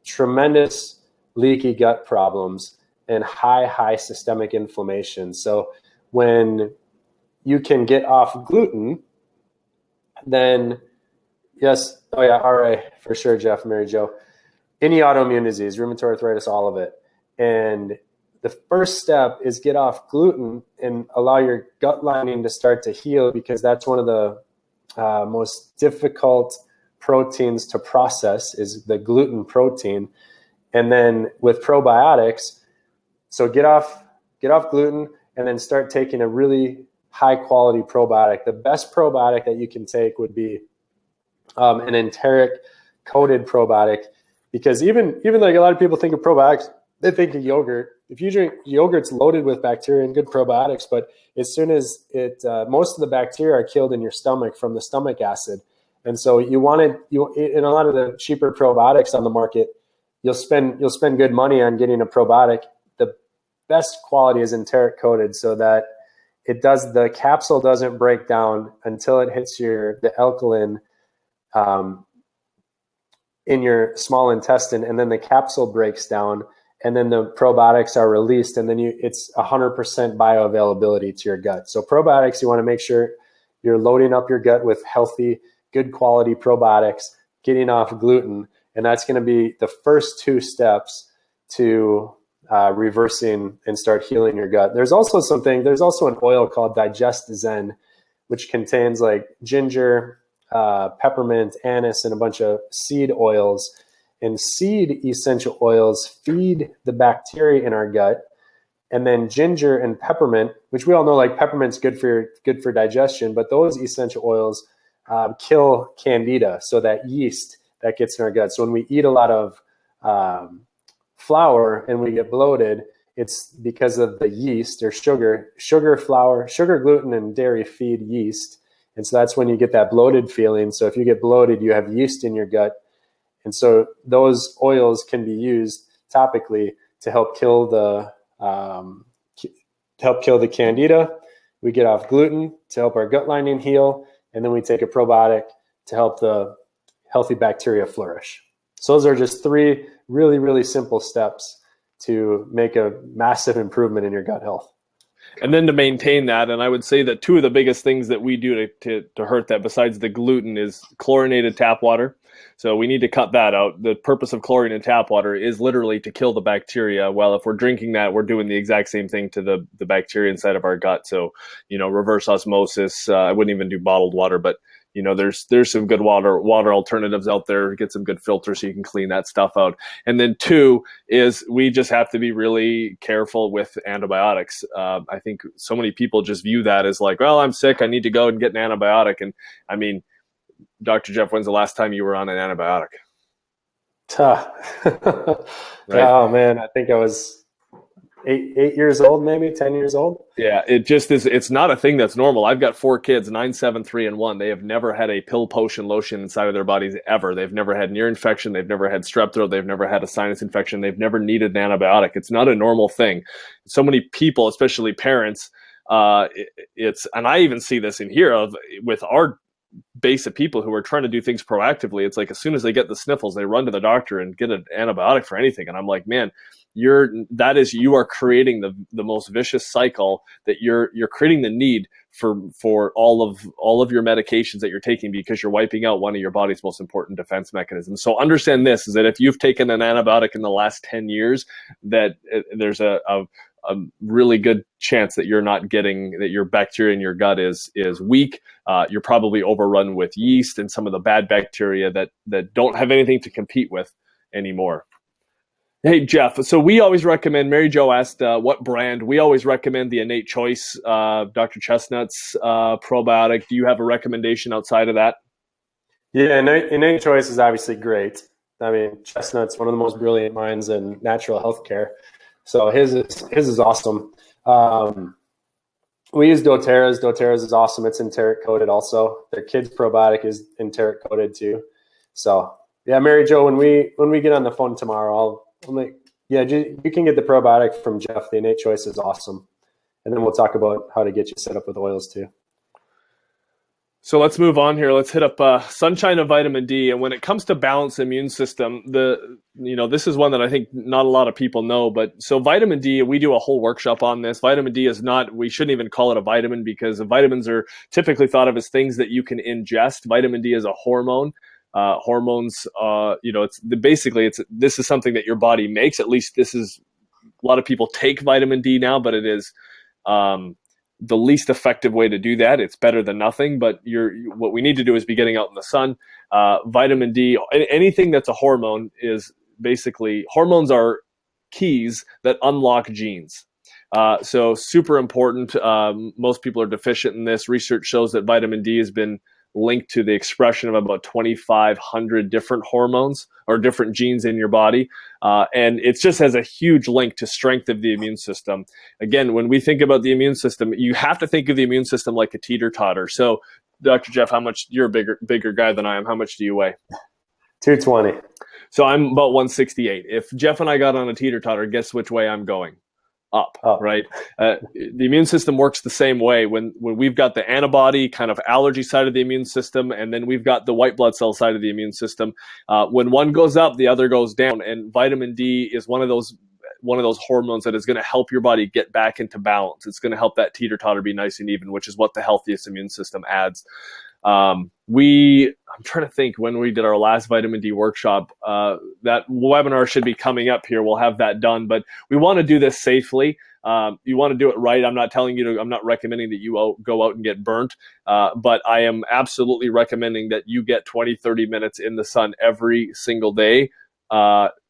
tremendous leaky gut problems and high systemic inflammation. So when you can get off gluten, then yes, oh yeah, RA, for sure, Jeff, Mary Jo. Any autoimmune disease, rheumatoid arthritis, all of it. And the first step is get off gluten and allow your gut lining to start to heal, because that's one of the most difficult proteins to process, is the gluten protein. And then with probiotics, so get off gluten and then start taking a really high quality probiotic. The best probiotic that you can take would be an enteric coated probiotic. Because even like a lot of people think of probiotics, they think of yogurt. If you drink yogurt's loaded with bacteria and good probiotics, but as soon as most of the bacteria are killed in your stomach from the stomach acid. And so in a lot of the cheaper probiotics on the market, you'll spend good money on getting a probiotic. The best quality is enteric coated, so that the capsule doesn't break down until it hits the alkaline in your small intestine, and then the capsule breaks down, and then the probiotics are released, and then it's 100% bioavailability to your gut. So probiotics, you want to make sure you're loading up your gut with healthy, good quality probiotics, getting off gluten, and that's going to be the first two steps to reversing and start healing your gut. There's also an oil called Digest Zen, which contains like ginger, peppermint, anise, and a bunch of seed oils. And seed essential oils feed the bacteria in our gut. And then ginger and peppermint, which we all know, like peppermint's good for digestion, but those essential oils kill candida, so that yeast that gets in our gut. So when we eat a lot of flour and we get bloated, it's because of the yeast or sugar, flour, sugar, gluten, and dairy feed yeast. And so that's when you get that bloated feeling. So if you get bloated, you have yeast in your gut. And so those oils can be used topically to help kill the candida. We get off gluten to help our gut lining heal. And then we take a probiotic to help the healthy bacteria flourish. So those are just three really, really simple steps to make a massive improvement in your gut health. And then to maintain that, and I would say that two of the biggest things that we do to hurt that, besides the gluten, is chlorinated tap water. So we need to cut that out. The purpose of chlorine in tap water is literally to kill the bacteria. Well, if we're drinking that, we're doing the exact same thing to the bacteria inside of our gut. So, reverse osmosis. I wouldn't even do bottled water, but there's some good water alternatives out there. Get some good filters so you can clean that stuff out. And then two is we just have to be really careful with antibiotics. I think so many people just view that as like, well, I'm sick, I need to go and get an antibiotic. And I mean, Dr. Jeff, when's the last time you were on an antibiotic? Right? Oh man, I think I was 8 years old, maybe 10 years old. Yeah, it just is. It's not a thing that's normal. I've got 4 kids, 9, 7, 3, and 1. They have never had a pill, potion, lotion inside of their bodies ever. They've never had an ear infection. They've never had strep throat. They've never had a sinus infection. They've never needed an antibiotic. It's not a normal thing. So many people, especially parents, and I even see this in here with our base of people who are trying to do things proactively. It's like as soon as they get the sniffles, they run to the doctor and get an antibiotic for anything. And I'm like, man, you are creating the most vicious cycle, that you're creating the need for all of your medications that you're taking, because you're wiping out one of your body's most important defense mechanisms. So understand this, is that if you've taken an antibiotic in the last 10 years, that there's a really good chance that that your bacteria in your gut is weak. You're probably overrun with yeast and some of the bad bacteria that don't have anything to compete with anymore. Hey, Jeff, so we always recommend, Mary Jo asked what brand. We always recommend the Innate Choice, Dr. Chestnut's probiotic. Do you have a recommendation outside of that? Yeah, Innate Choice is obviously great. I mean, Chestnut's one of the most brilliant minds in natural healthcare. So his is awesome. We use doTERRA's. doTERRA's is awesome. It's enteric coated also. Their kids probiotic is enteric coated too. So yeah, Mary Jo, when we get on the phone tomorrow, you can get the probiotic from Jeff. The Innate Choice is awesome. And then we'll talk about how to get you set up with oils too. So let's move on here. Let's hit up sunshine and vitamin D. And when it comes to balanced immune system, this is one that I think not a lot of people know. But so vitamin D, we do a whole workshop on this. Vitamin D is not, we shouldn't even call it a vitamin, because the vitamins are typically thought of as things that you can ingest. Vitamin D is a hormone. Hormones, this is something that your body makes. At least a lot of people take vitamin D now, but it is the least effective way to do that. It's better than nothing, but what we need to do is be getting out in the sun. Vitamin D, anything that's a hormone, is basically, hormones are keys that unlock genes. So super important. Most people are deficient in this. Research shows that vitamin D has been linked to the expression of about 2,500 different hormones or different genes in your body. And it just has a huge link to strength of the immune system. Again, when we think about the immune system, you have to think of the immune system like a teeter-totter. So Dr. Jeff, you're a bigger guy than I am. How much do you weigh? 220. So I'm about 168. If Jeff and I got on a teeter-totter, guess which way I'm going? Up, right? The immune system works the same way. When we've got the antibody kind of allergy side of the immune system, and then we've got the white blood cell side of the immune system. When one goes up, the other goes down, and vitamin D is one of those hormones that is going to help your body get back into balance. It's going to help that teeter-totter be nice and even, which is what the healthiest immune system adds. I'm trying to think when we did our last vitamin D workshop. That webinar should be coming up here. We'll have that done, but we want to do this safely. You want to do it right. I'm not recommending that you go out and get burnt, but I am absolutely recommending that you get 20, 30 minutes in the sun every single day,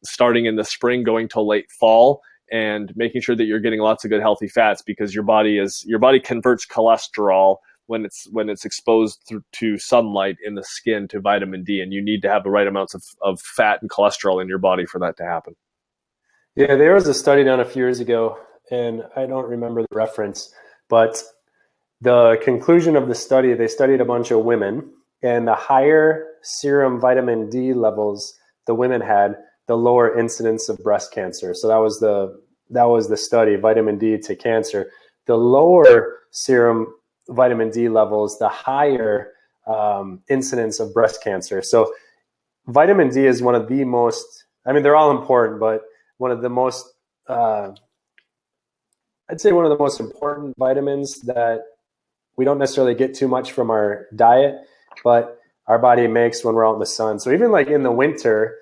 starting in the spring, going till late fall, and making sure that you're getting lots of good healthy fats, because your body converts cholesterol when it's exposed to sunlight in the skin to vitamin D, and you need to have the right amounts of fat and cholesterol in your body for that to happen. Yeah, there was a study done a few years ago, and I don't remember the reference, but the conclusion of the study, they studied a bunch of women, and the higher serum vitamin D levels the women had, the lower incidence of breast cancer. So that was the study, vitamin D to cancer. The lower serum vitamin D levels, the higher incidence of breast cancer. So vitamin D is one of the most, I mean, they're all important, but one of the most I'd say one of the most important vitamins that we don't necessarily get too much from our diet, but our body makes when we're out in the sun. So even like in the winter,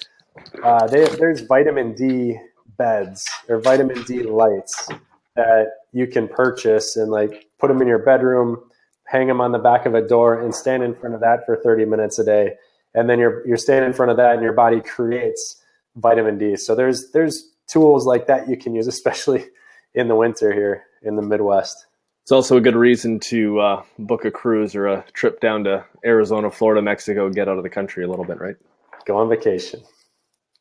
there's vitamin D beds or vitamin D lights that you can purchase and like put them in your bedroom, hang them on the back of a door, and stand in front of that for 30 minutes a day. And then you're standing in front of that, and your body creates vitamin D. So there's tools like that you can use, especially in the winter here in the Midwest. It's also a good reason to book a cruise or a trip down to Arizona, Florida, Mexico, get out of the country a little bit, right? Go on vacation.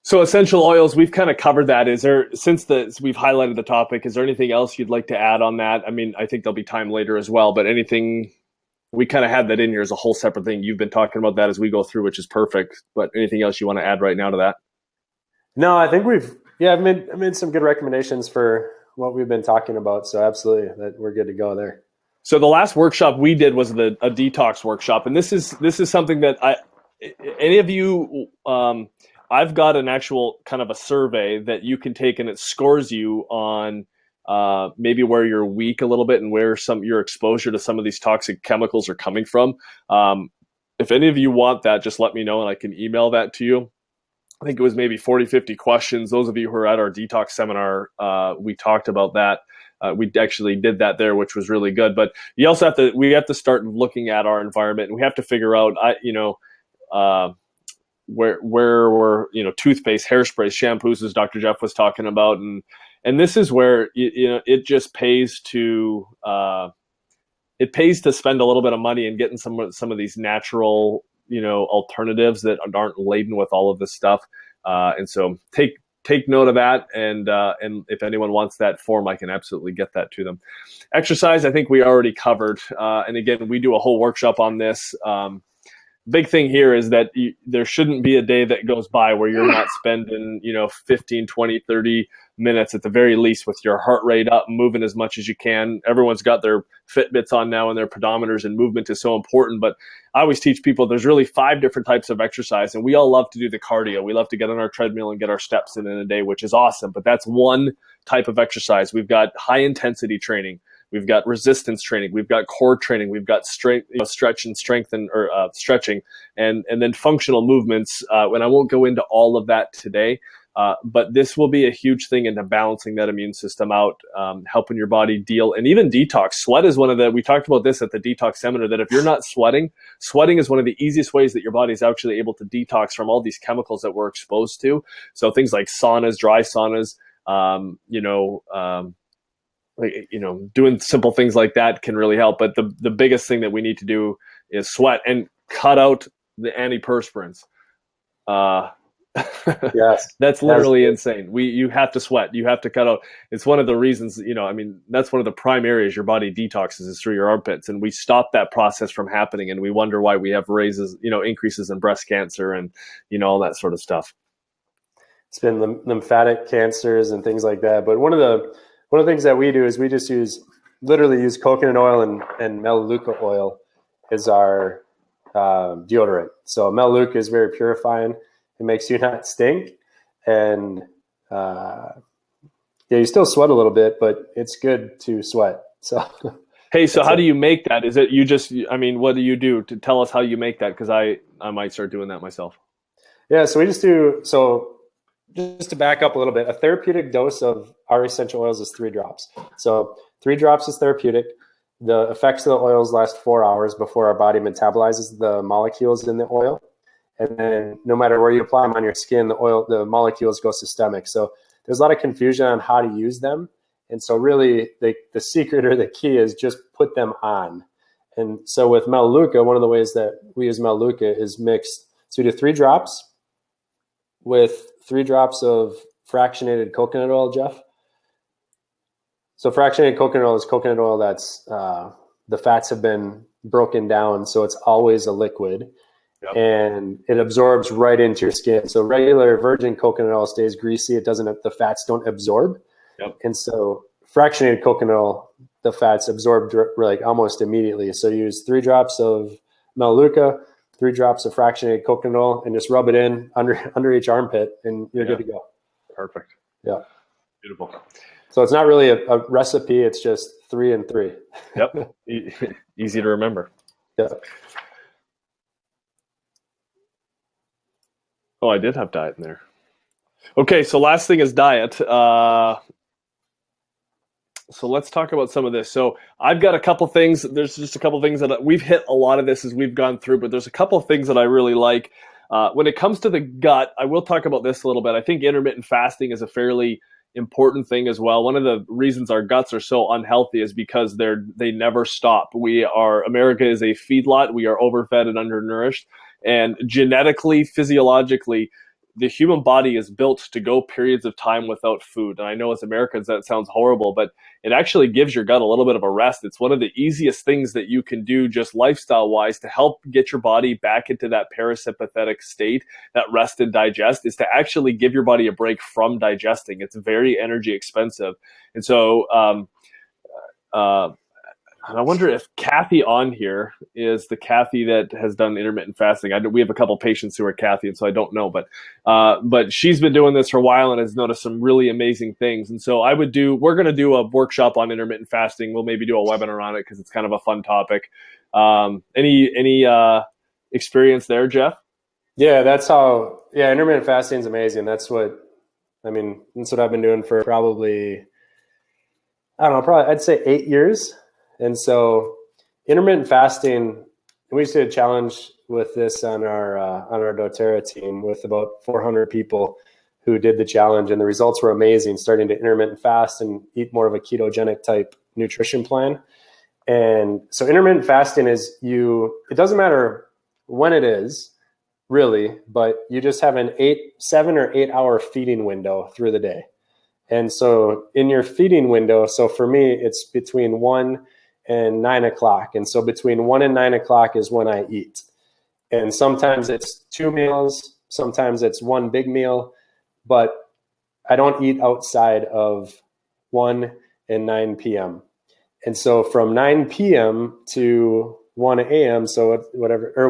So essential oils, we've kind of covered that. Is there, since we've highlighted the topic, is there anything else you'd like to add on that? I mean, I think there'll be time later as well, but anything, we kind of had that in here as a whole separate thing. You've been talking about that as we go through, which is perfect. But anything else you want to add right now to that? No, I think I've made some good recommendations for what we've been talking about. So absolutely, that we're good to go there. So the last workshop we did was a detox workshop, and this is something that any of you, I've got an actual kind of a survey that you can take, and it scores you on maybe where you're weak a little bit and where your exposure to some of these toxic chemicals are coming from. If any of you want that, just let me know and I can email that to you. I think it was maybe 40, 50 questions. Those of you who are at our detox seminar, we talked about that. We actually did that there, which was really good. But you also we have to start looking at our environment, and we have to figure out, where we're, toothpaste, hairsprays, shampoos, as Dr. Jeff was talking about. And this is where, it just pays to, spend a little bit of money and getting some of these natural, alternatives that aren't laden with all of this stuff. And so take note of that. And if anyone wants that form, I can absolutely get that to them. Exercise, I think we already covered. And again, we do a whole workshop on this. Big thing here is that there shouldn't be a day that goes by where you're not spending, 15, 20, 30 minutes at the very least with your heart rate up, moving as much as you can. Everyone's got their Fitbits on now and their pedometers, and movement is so important. But I always teach people there's really 5 different types of exercise, and we all love to do the cardio. We love to get on our treadmill and get our steps in a day, which is awesome. But that's one type of exercise. We've got high intensity training. We've got resistance training. We've got core training. We've got strength, stretch and strengthen, or stretching, and then functional movements. And I won't go into all of that today, but this will be a huge thing into balancing that immune system out, helping your body deal, and even detox. Sweat is we talked about this at the detox seminar, that if you're not sweating is one of the easiest ways that your body is actually able to detox from all these chemicals that we're exposed to. So things like saunas, dry saunas, doing simple things like that can really help. But the biggest thing that we need to do is sweat and cut out the antiperspirants. Yes, that's literally insane. You have to sweat. You have to cut out. It's one of the reasons, that's one of the prime areas your body detoxes is through your armpits. And we stop that process from happening. And we wonder why we have increases in breast cancer and, all that sort of stuff. It's been lymphatic cancers and things like that. But one of the things that we do is we just literally use coconut oil and melaleuca oil as our deodorant. So melaleuca is very purifying. It makes you not stink. And you still sweat a little bit, but it's good to sweat. So hey, so how do you make that? Is it what do you do to tell us how you make that? Because I might start doing that myself. Yeah, so we just just to back up a little bit, a therapeutic dose of our essential oils is 3 drops. So 3 drops is therapeutic. The effects of the oils last 4 hours before our body metabolizes the molecules in the oil. And then no matter where you apply them on your skin, the molecules go systemic. So there's a lot of confusion on how to use them. And so really the secret or the key is just put them on. And so with melaleuca, one of the ways that we use melaleuca is mixed. So we do 3 drops with 3 drops of fractionated coconut oil, Jeff. So fractionated coconut oil is coconut oil that's the fats have been broken down, so it's always a liquid. Yep. And it absorbs right into your skin. So regular virgin coconut oil stays greasy. The fats don't absorb. Yep. And so fractionated coconut oil, the fats absorb like almost immediately. So you use 3 drops of melaleuca, 3 drops of fractionated coconut oil, and just rub it in under each armpit, and you're good to go. Perfect. Yeah. Beautiful. So it's not really a recipe. It's just 3 and 3. Yep. Easy to remember. Yeah. Oh, I did have diet in there. Okay, so last thing is diet. So let's talk about some of this. So I've got a couple things. There's just a couple things that we've hit a lot of this as we've gone through, but there's a couple of things that I really like. When it comes to the gut, I will talk about this a little bit. I think intermittent fasting is a fairly important thing as well. One of the reasons our guts are so unhealthy is because they never stop. America is a feedlot. We are overfed and undernourished, and genetically, physiologically, the human body is built to go periods of time without food. And I know as Americans that sounds horrible, but it actually gives your gut a little bit of a rest. It's one of the easiest things that you can do just lifestyle wise to help get your body back into that parasympathetic state, that rest and digest, is to actually give your body a break from digesting. It's very energy expensive. And so, and I wonder if Kathy on here is the Kathy that has done intermittent fasting. We have a couple patients who are Kathy, and so I don't know, but she's been doing this for a while and has noticed some really amazing things. And so we're going to do a workshop on intermittent fasting. We'll maybe do a webinar on it because it's kind of a fun topic. Any experience there, Jeff? Yeah, intermittent fasting is amazing. That's what I've been doing for probably, I'd say 8 years. And so intermittent fasting, we just did a challenge with this on our doTERRA team with about 400 people who did the challenge, and the results were amazing, starting to intermittent fast and eat more of a ketogenic type nutrition plan. And so intermittent fasting it doesn't matter when it is really, but you just have an 7 or 8 hour feeding window through the day. And so in your feeding window, so for me, it's between 1 and 9 o'clock. And so between 1 and 9 o'clock is when I eat. And sometimes it's 2 meals, sometimes it's 1 big meal, but I don't eat outside of 1 and 9 p.m. And so from 9 p.m. to 1 a.m., so whatever, or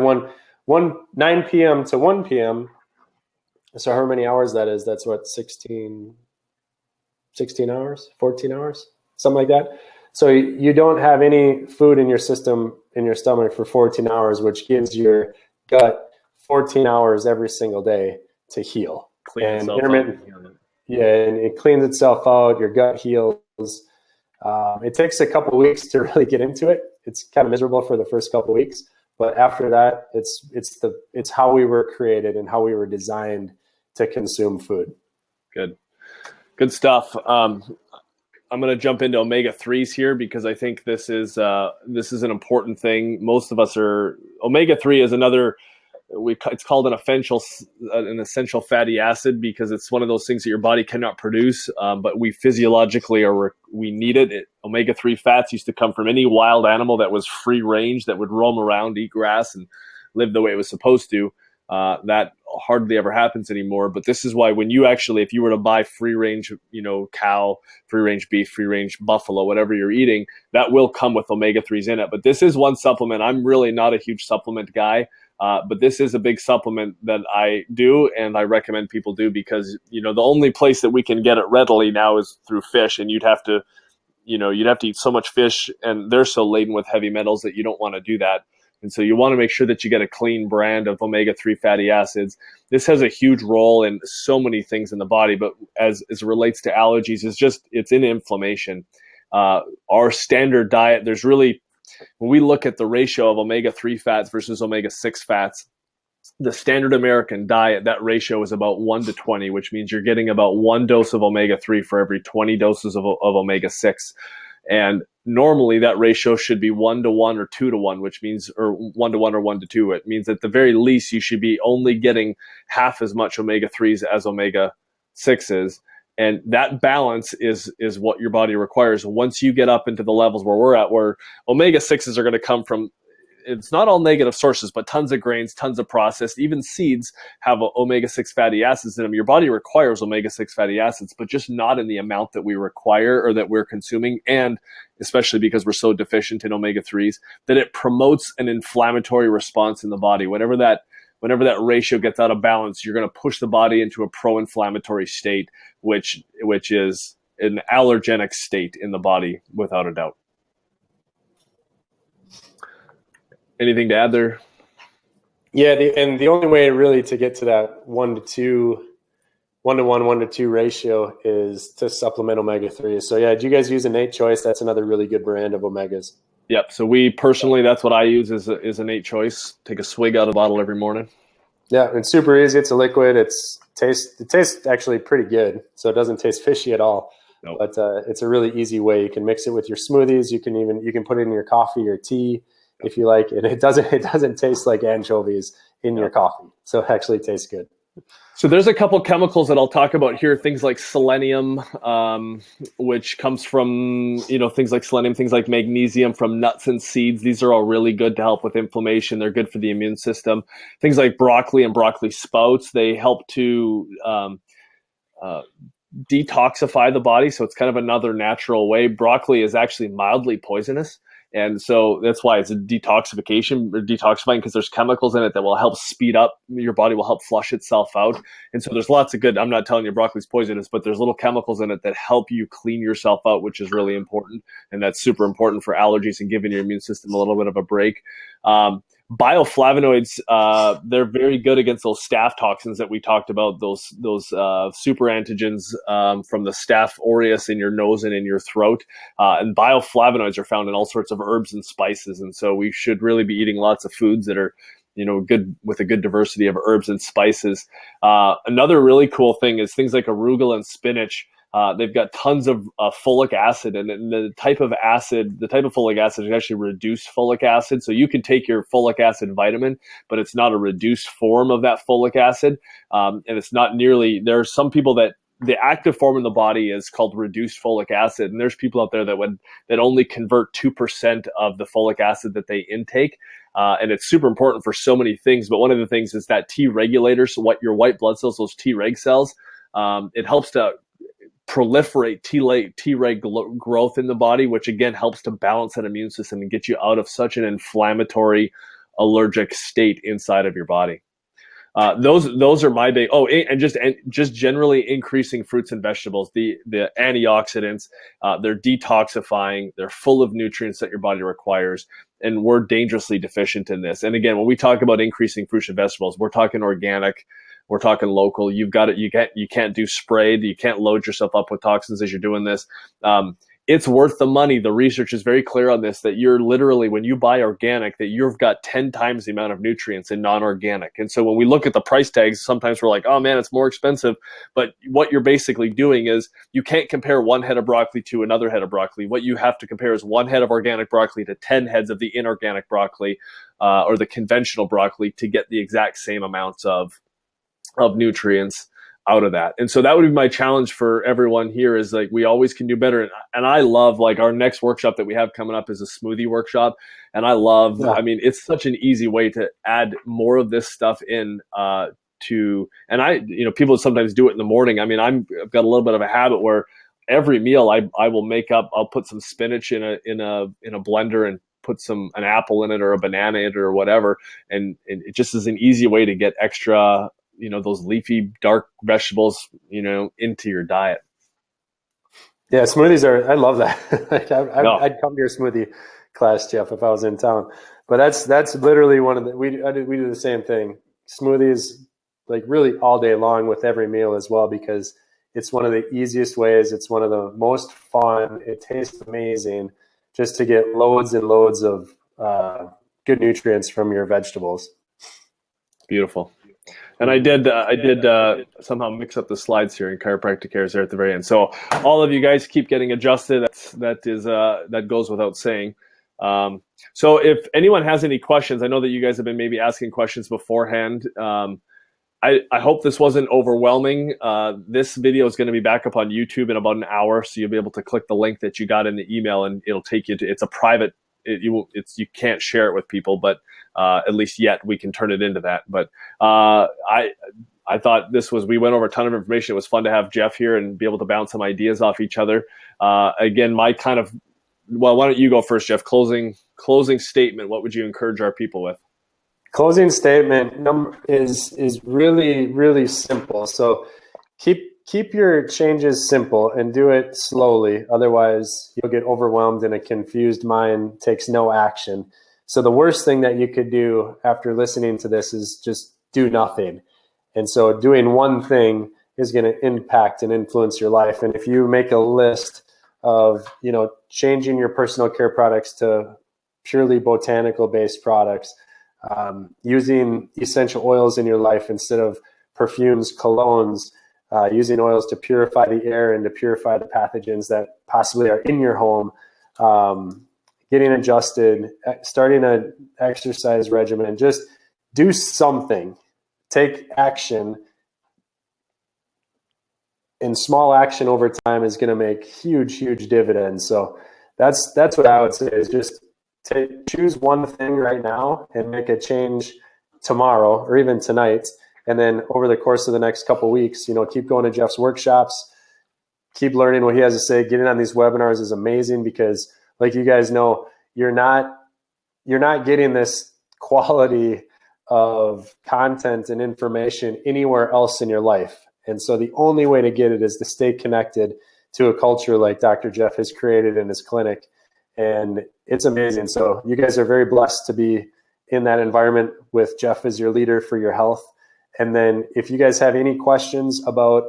9 p.m. to 1 p.m., so how many hours that is? That's what, 16 hours, 14 hours, something like that. So you don't have any food in your system, in your stomach for 14 hours, which gives your gut 14 hours every single day to heal. And it cleans itself out. Your gut heals. It takes a couple of weeks to really get into it. It's kind of miserable for the first couple of weeks, but after that, it's how we were created and how we were designed to consume food. Good stuff. I'm going to jump into omega-3s here because I think this is an important thing. Most of us omega-3 is another, it's called an essential fatty acid because it's one of those things that your body cannot produce, but we physiologically we need it. Omega-3 fats used to come from any wild animal that was free range, that would roam around, eat grass, and live the way it was supposed to. That hardly ever happens anymore. But this is why if you were to buy free range, cow, free range beef, free range buffalo, whatever you're eating, that will come with omega-3s in it. But this is one supplement. I'm really not a huge supplement guy, but this is a big supplement that I do and I recommend people do because, the only place that we can get it readily now is through fish, and you'd have to eat so much fish, and they're so laden with heavy metals that you don't want to do that. And so you want to make sure that you get a clean brand of omega-3 fatty acids. This has a huge role in so many things in the body, but as it relates to allergies, it's in inflammation. Our standard diet, when we look at the ratio of omega-3 fats versus omega-6 fats, the standard American diet, that ratio is about 1 to 20, which means you're getting about 1 dose of omega-3 for every 20 doses of omega-6. And normally that ratio should be 1 to 1 or 2 to 1, which means, or 1 to 1 or 1 to 2. It means at the very least you should be only getting half as much omega-3s as omega-6s. And that balance is what your body requires. Once you get up into the levels where we're at, where omega-6s are going to come from, it's not all negative sources, but tons of grains, tons of processed, even seeds have omega-6 fatty acids in them. Your body requires omega-6 fatty acids, but just not in the amount that we require or that we're consuming. And especially because we're so deficient in omega-3s, that it promotes an inflammatory response in the body. Whenever that ratio gets out of balance, you're going to push the body into a pro-inflammatory state, which is an allergenic state in the body, without a doubt. Anything to add there? Yeah, and the only way really to get to that 1 to 2 ratio is to supplement omega-3s. So yeah, do you guys use Innate Choice? That's another really good brand of omegas. Yep. So we personally, that's what I use is Innate Choice. Take a swig out of the bottle every morning. Yeah, it's super easy. It's a liquid. It tastes actually pretty good. So it doesn't taste fishy at all. Nope. But it's a really easy way. You can mix it with your smoothies. You can put it in your coffee or tea if you like. And it doesn't taste like anchovies in your coffee. So it actually tastes good. So there's a couple chemicals that I'll talk about here. Things like selenium, which comes from, things like selenium, things like magnesium from nuts and seeds. These are all really good to help with inflammation. They're good for the immune system. Things like broccoli and broccoli sprouts, they help to detoxify the body. So it's kind of another natural way. Broccoli is actually mildly poisonous. And so that's why it's a detoxifying, because there's chemicals in it that will help speed up, your body will help flush itself out. And so there's lots of good, I'm not telling you broccoli's poisonous, but there's little chemicals in it that help you clean yourself out, which is really important. And that's super important for allergies and giving your immune system a little bit of a break. Bioflavonoids, they're very good against those staph toxins that we talked about, those super antigens from the Staph aureus in your nose and in your throat. And bioflavonoids are found in all sorts of herbs and spices. And so we should really be eating lots of foods that are, good, with a good diversity of herbs and spices. Another really cool thing is things like arugula and spinach. They've got tons of folic acid, and the type of folic acid is actually reduced folic acid. So you can take your folic acid vitamin, but it's not a reduced form of that folic acid. And it's not nearly, there are some people that the active form in the body is called reduced folic acid. And there's people out there that only convert 2% of the folic acid that they intake. And it's super important for so many things. But one of the things is that T regulators, so what your white blood cells, those Treg cells, it helps to proliferate Treg growth in the body, which again helps to balance that immune system and get you out of such an inflammatory, allergic state inside of your body. Those are my big. Oh, and just generally increasing fruits and vegetables. The antioxidants, they're detoxifying. They're full of nutrients that your body requires, and we're dangerously deficient in this. And again, when we talk about increasing fruits and vegetables, we're talking organic. We're talking local. You've got it. You can't do sprayed. You can't load yourself up with toxins as you're doing this. It's worth the money. The research is very clear on this, that you're literally, when you buy organic, that you've got 10 times the amount of nutrients in non-organic. And so when we look at the price tags, sometimes we're like, oh man, it's more expensive. But what you're basically doing is you can't compare one head of broccoli to another head of broccoli. What you have to compare is one head of organic broccoli to 10 heads of the inorganic broccoli or the conventional broccoli to get the exact same amounts of nutrients out of that. And so that would be my challenge for everyone here, is like, we always can do better. And I love, like, our next workshop that we have coming up is a smoothie workshop. And I love, I mean, it's such an easy way to add more of this stuff in people sometimes do it in the morning. I mean, I've got a little bit of a habit where every meal I will make up, I'll put some spinach in a blender and put an apple in it or a banana in it or whatever. And it just is an easy way to get extra, those leafy dark vegetables, into your diet. Yeah, smoothies I love that. I'd come to your smoothie class, Jeff, if I was in town. But that's literally one of we do the same thing. Smoothies, like, really all day long with every meal as well, because it's one of the easiest ways. It's one of the most fun. It tastes amazing just to get loads and loads of good nutrients from your vegetables. Beautiful. And I did somehow mix up the slides here in Chiropractic Cares there at the very end. So all of you guys keep getting adjusted. That goes without saying. So if anyone has any questions, I know that you guys have been maybe asking questions beforehand. I hope this wasn't overwhelming. This video is going to be back up on YouTube in about an hour, so you'll be able to click the link that you got in the email, and it'll take you to. It's a private. You can't share it with people, but at least yet we can turn it into that. But I thought we went over a ton of information. It was fun to have Jeff here and be able to bounce some ideas off each other. Again, why don't you go first, Jeff? Closing statement. What would you encourage our people with? Closing statement is really, really simple. So keep keep your changes simple and do it slowly. Otherwise, you'll get overwhelmed and a confused mind takes no action. So the worst thing that you could do after listening to this is just do nothing. And so doing one thing is going to impact and influence your life. And if you make a list of, changing your personal care products to purely botanical based products, using essential oils in your life instead of perfumes, colognes, using oils to purify the air and to purify the pathogens that possibly are in your home, getting adjusted, starting an exercise regimen, just do something, take action. And small action over time is going to make huge, huge dividends. So that's what I would say is just choose one thing right now and make a change tomorrow or even tonight. And then over the course of the next couple of weeks, keep going to Jeff's workshops, keep learning what he has to say. Getting on these webinars is amazing because, like you guys know, you're not getting this quality of content and information anywhere else in your life. And so the only way to get it is to stay connected to a culture like Dr. Jeff has created in his clinic. And it's amazing. So you guys are very blessed to be in that environment with Jeff as your leader for your health. And then if you guys have any questions about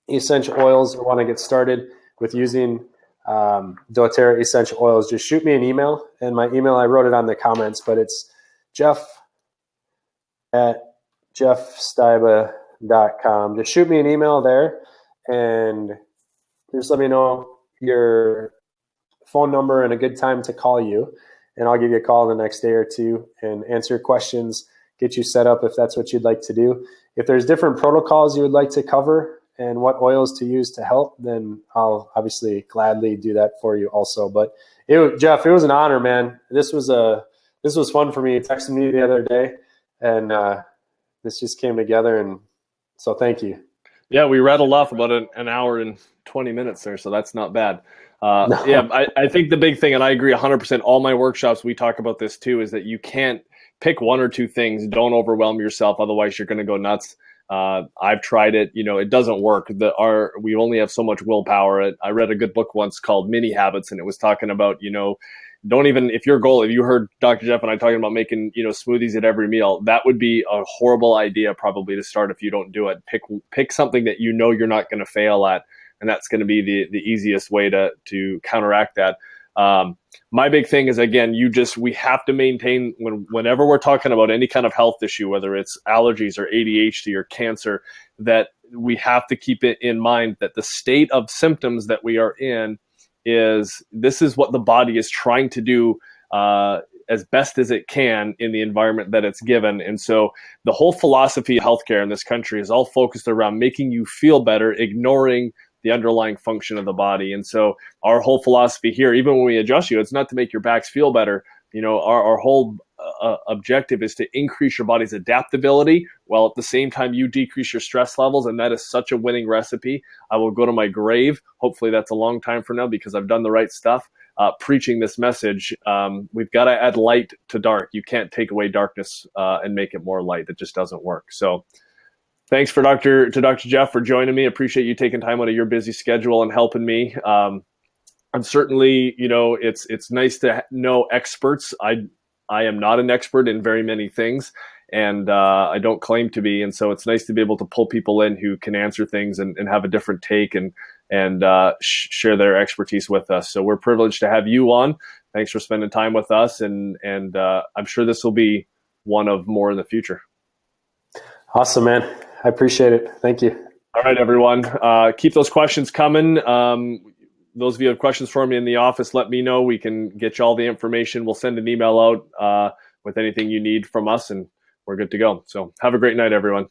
essential oils or want to get started with using doTERRA essential oils, just shoot me an email. And my email, I wrote it on the comments, but it's jeff@jeffsteiba.com. Just shoot me an email there and just let me know your phone number and a good time to call you. And I'll give you a call the next day or two and answer your questions, get you set up if that's what you'd like to do. If there's different protocols you would like to cover and what oils to use to help, then I'll obviously gladly do that for you also. But Jeff, it was an honor, man. This was fun for me. You texted me the other day and this just came together. And so thank you. Yeah, we rattled off about an hour and 20 minutes there, so that's not bad. No. Yeah, I think the big thing, and I agree 100%, all my workshops, we talk about this too, is that you can't pick one or two things. Don't overwhelm yourself. Otherwise, you're going to go nuts. I've tried it. It doesn't work. We only have so much willpower. I read a good book once called Mini Habits, and it was talking about, don't even, if your goal, if you heard Dr. Jeff and I talking about making, smoothies at every meal, that would be a horrible idea probably to start if you don't do it. Pick something that you're not going to fail at, and that's going to be the easiest way to counteract that. My big thing is, again, we have to maintain whenever we're talking about any kind of health issue, whether it's allergies or ADHD or cancer, that we have to keep it in mind that the state of symptoms that we are in this is what the body is trying to do as best as it can in the environment that it's given. And so the whole philosophy of healthcare in this country is all focused around making you feel better, ignoring the underlying function of the body. And so our whole philosophy here, even when we adjust you, it's not to make your backs feel better. Our whole objective is to increase your body's adaptability while at the same time you decrease your stress levels. And that is such a winning recipe. I will go to my grave. Hopefully that's a long time from now because I've done the right stuff, preaching this message. We've got to add light to dark. You can't take away darkness and make it more light. It just doesn't work. So thanks to Dr. Jeff for joining me. Appreciate you taking time out of your busy schedule and helping me. I'm certainly, it's nice to know experts. I am not an expert in very many things, and I don't claim to be. And so it's nice to be able to pull people in who can answer things and have a different take and share their expertise with us. So we're privileged to have you on. Thanks for spending time with us, and I'm sure this will be one of more in the future. Awesome, man. I appreciate it. Thank you. All right, everyone. Keep those questions coming. Those of you who have questions for me in the office, let me know. We can get you all the information. We'll send an email out with anything you need from us, and we're good to go. So have a great night, everyone.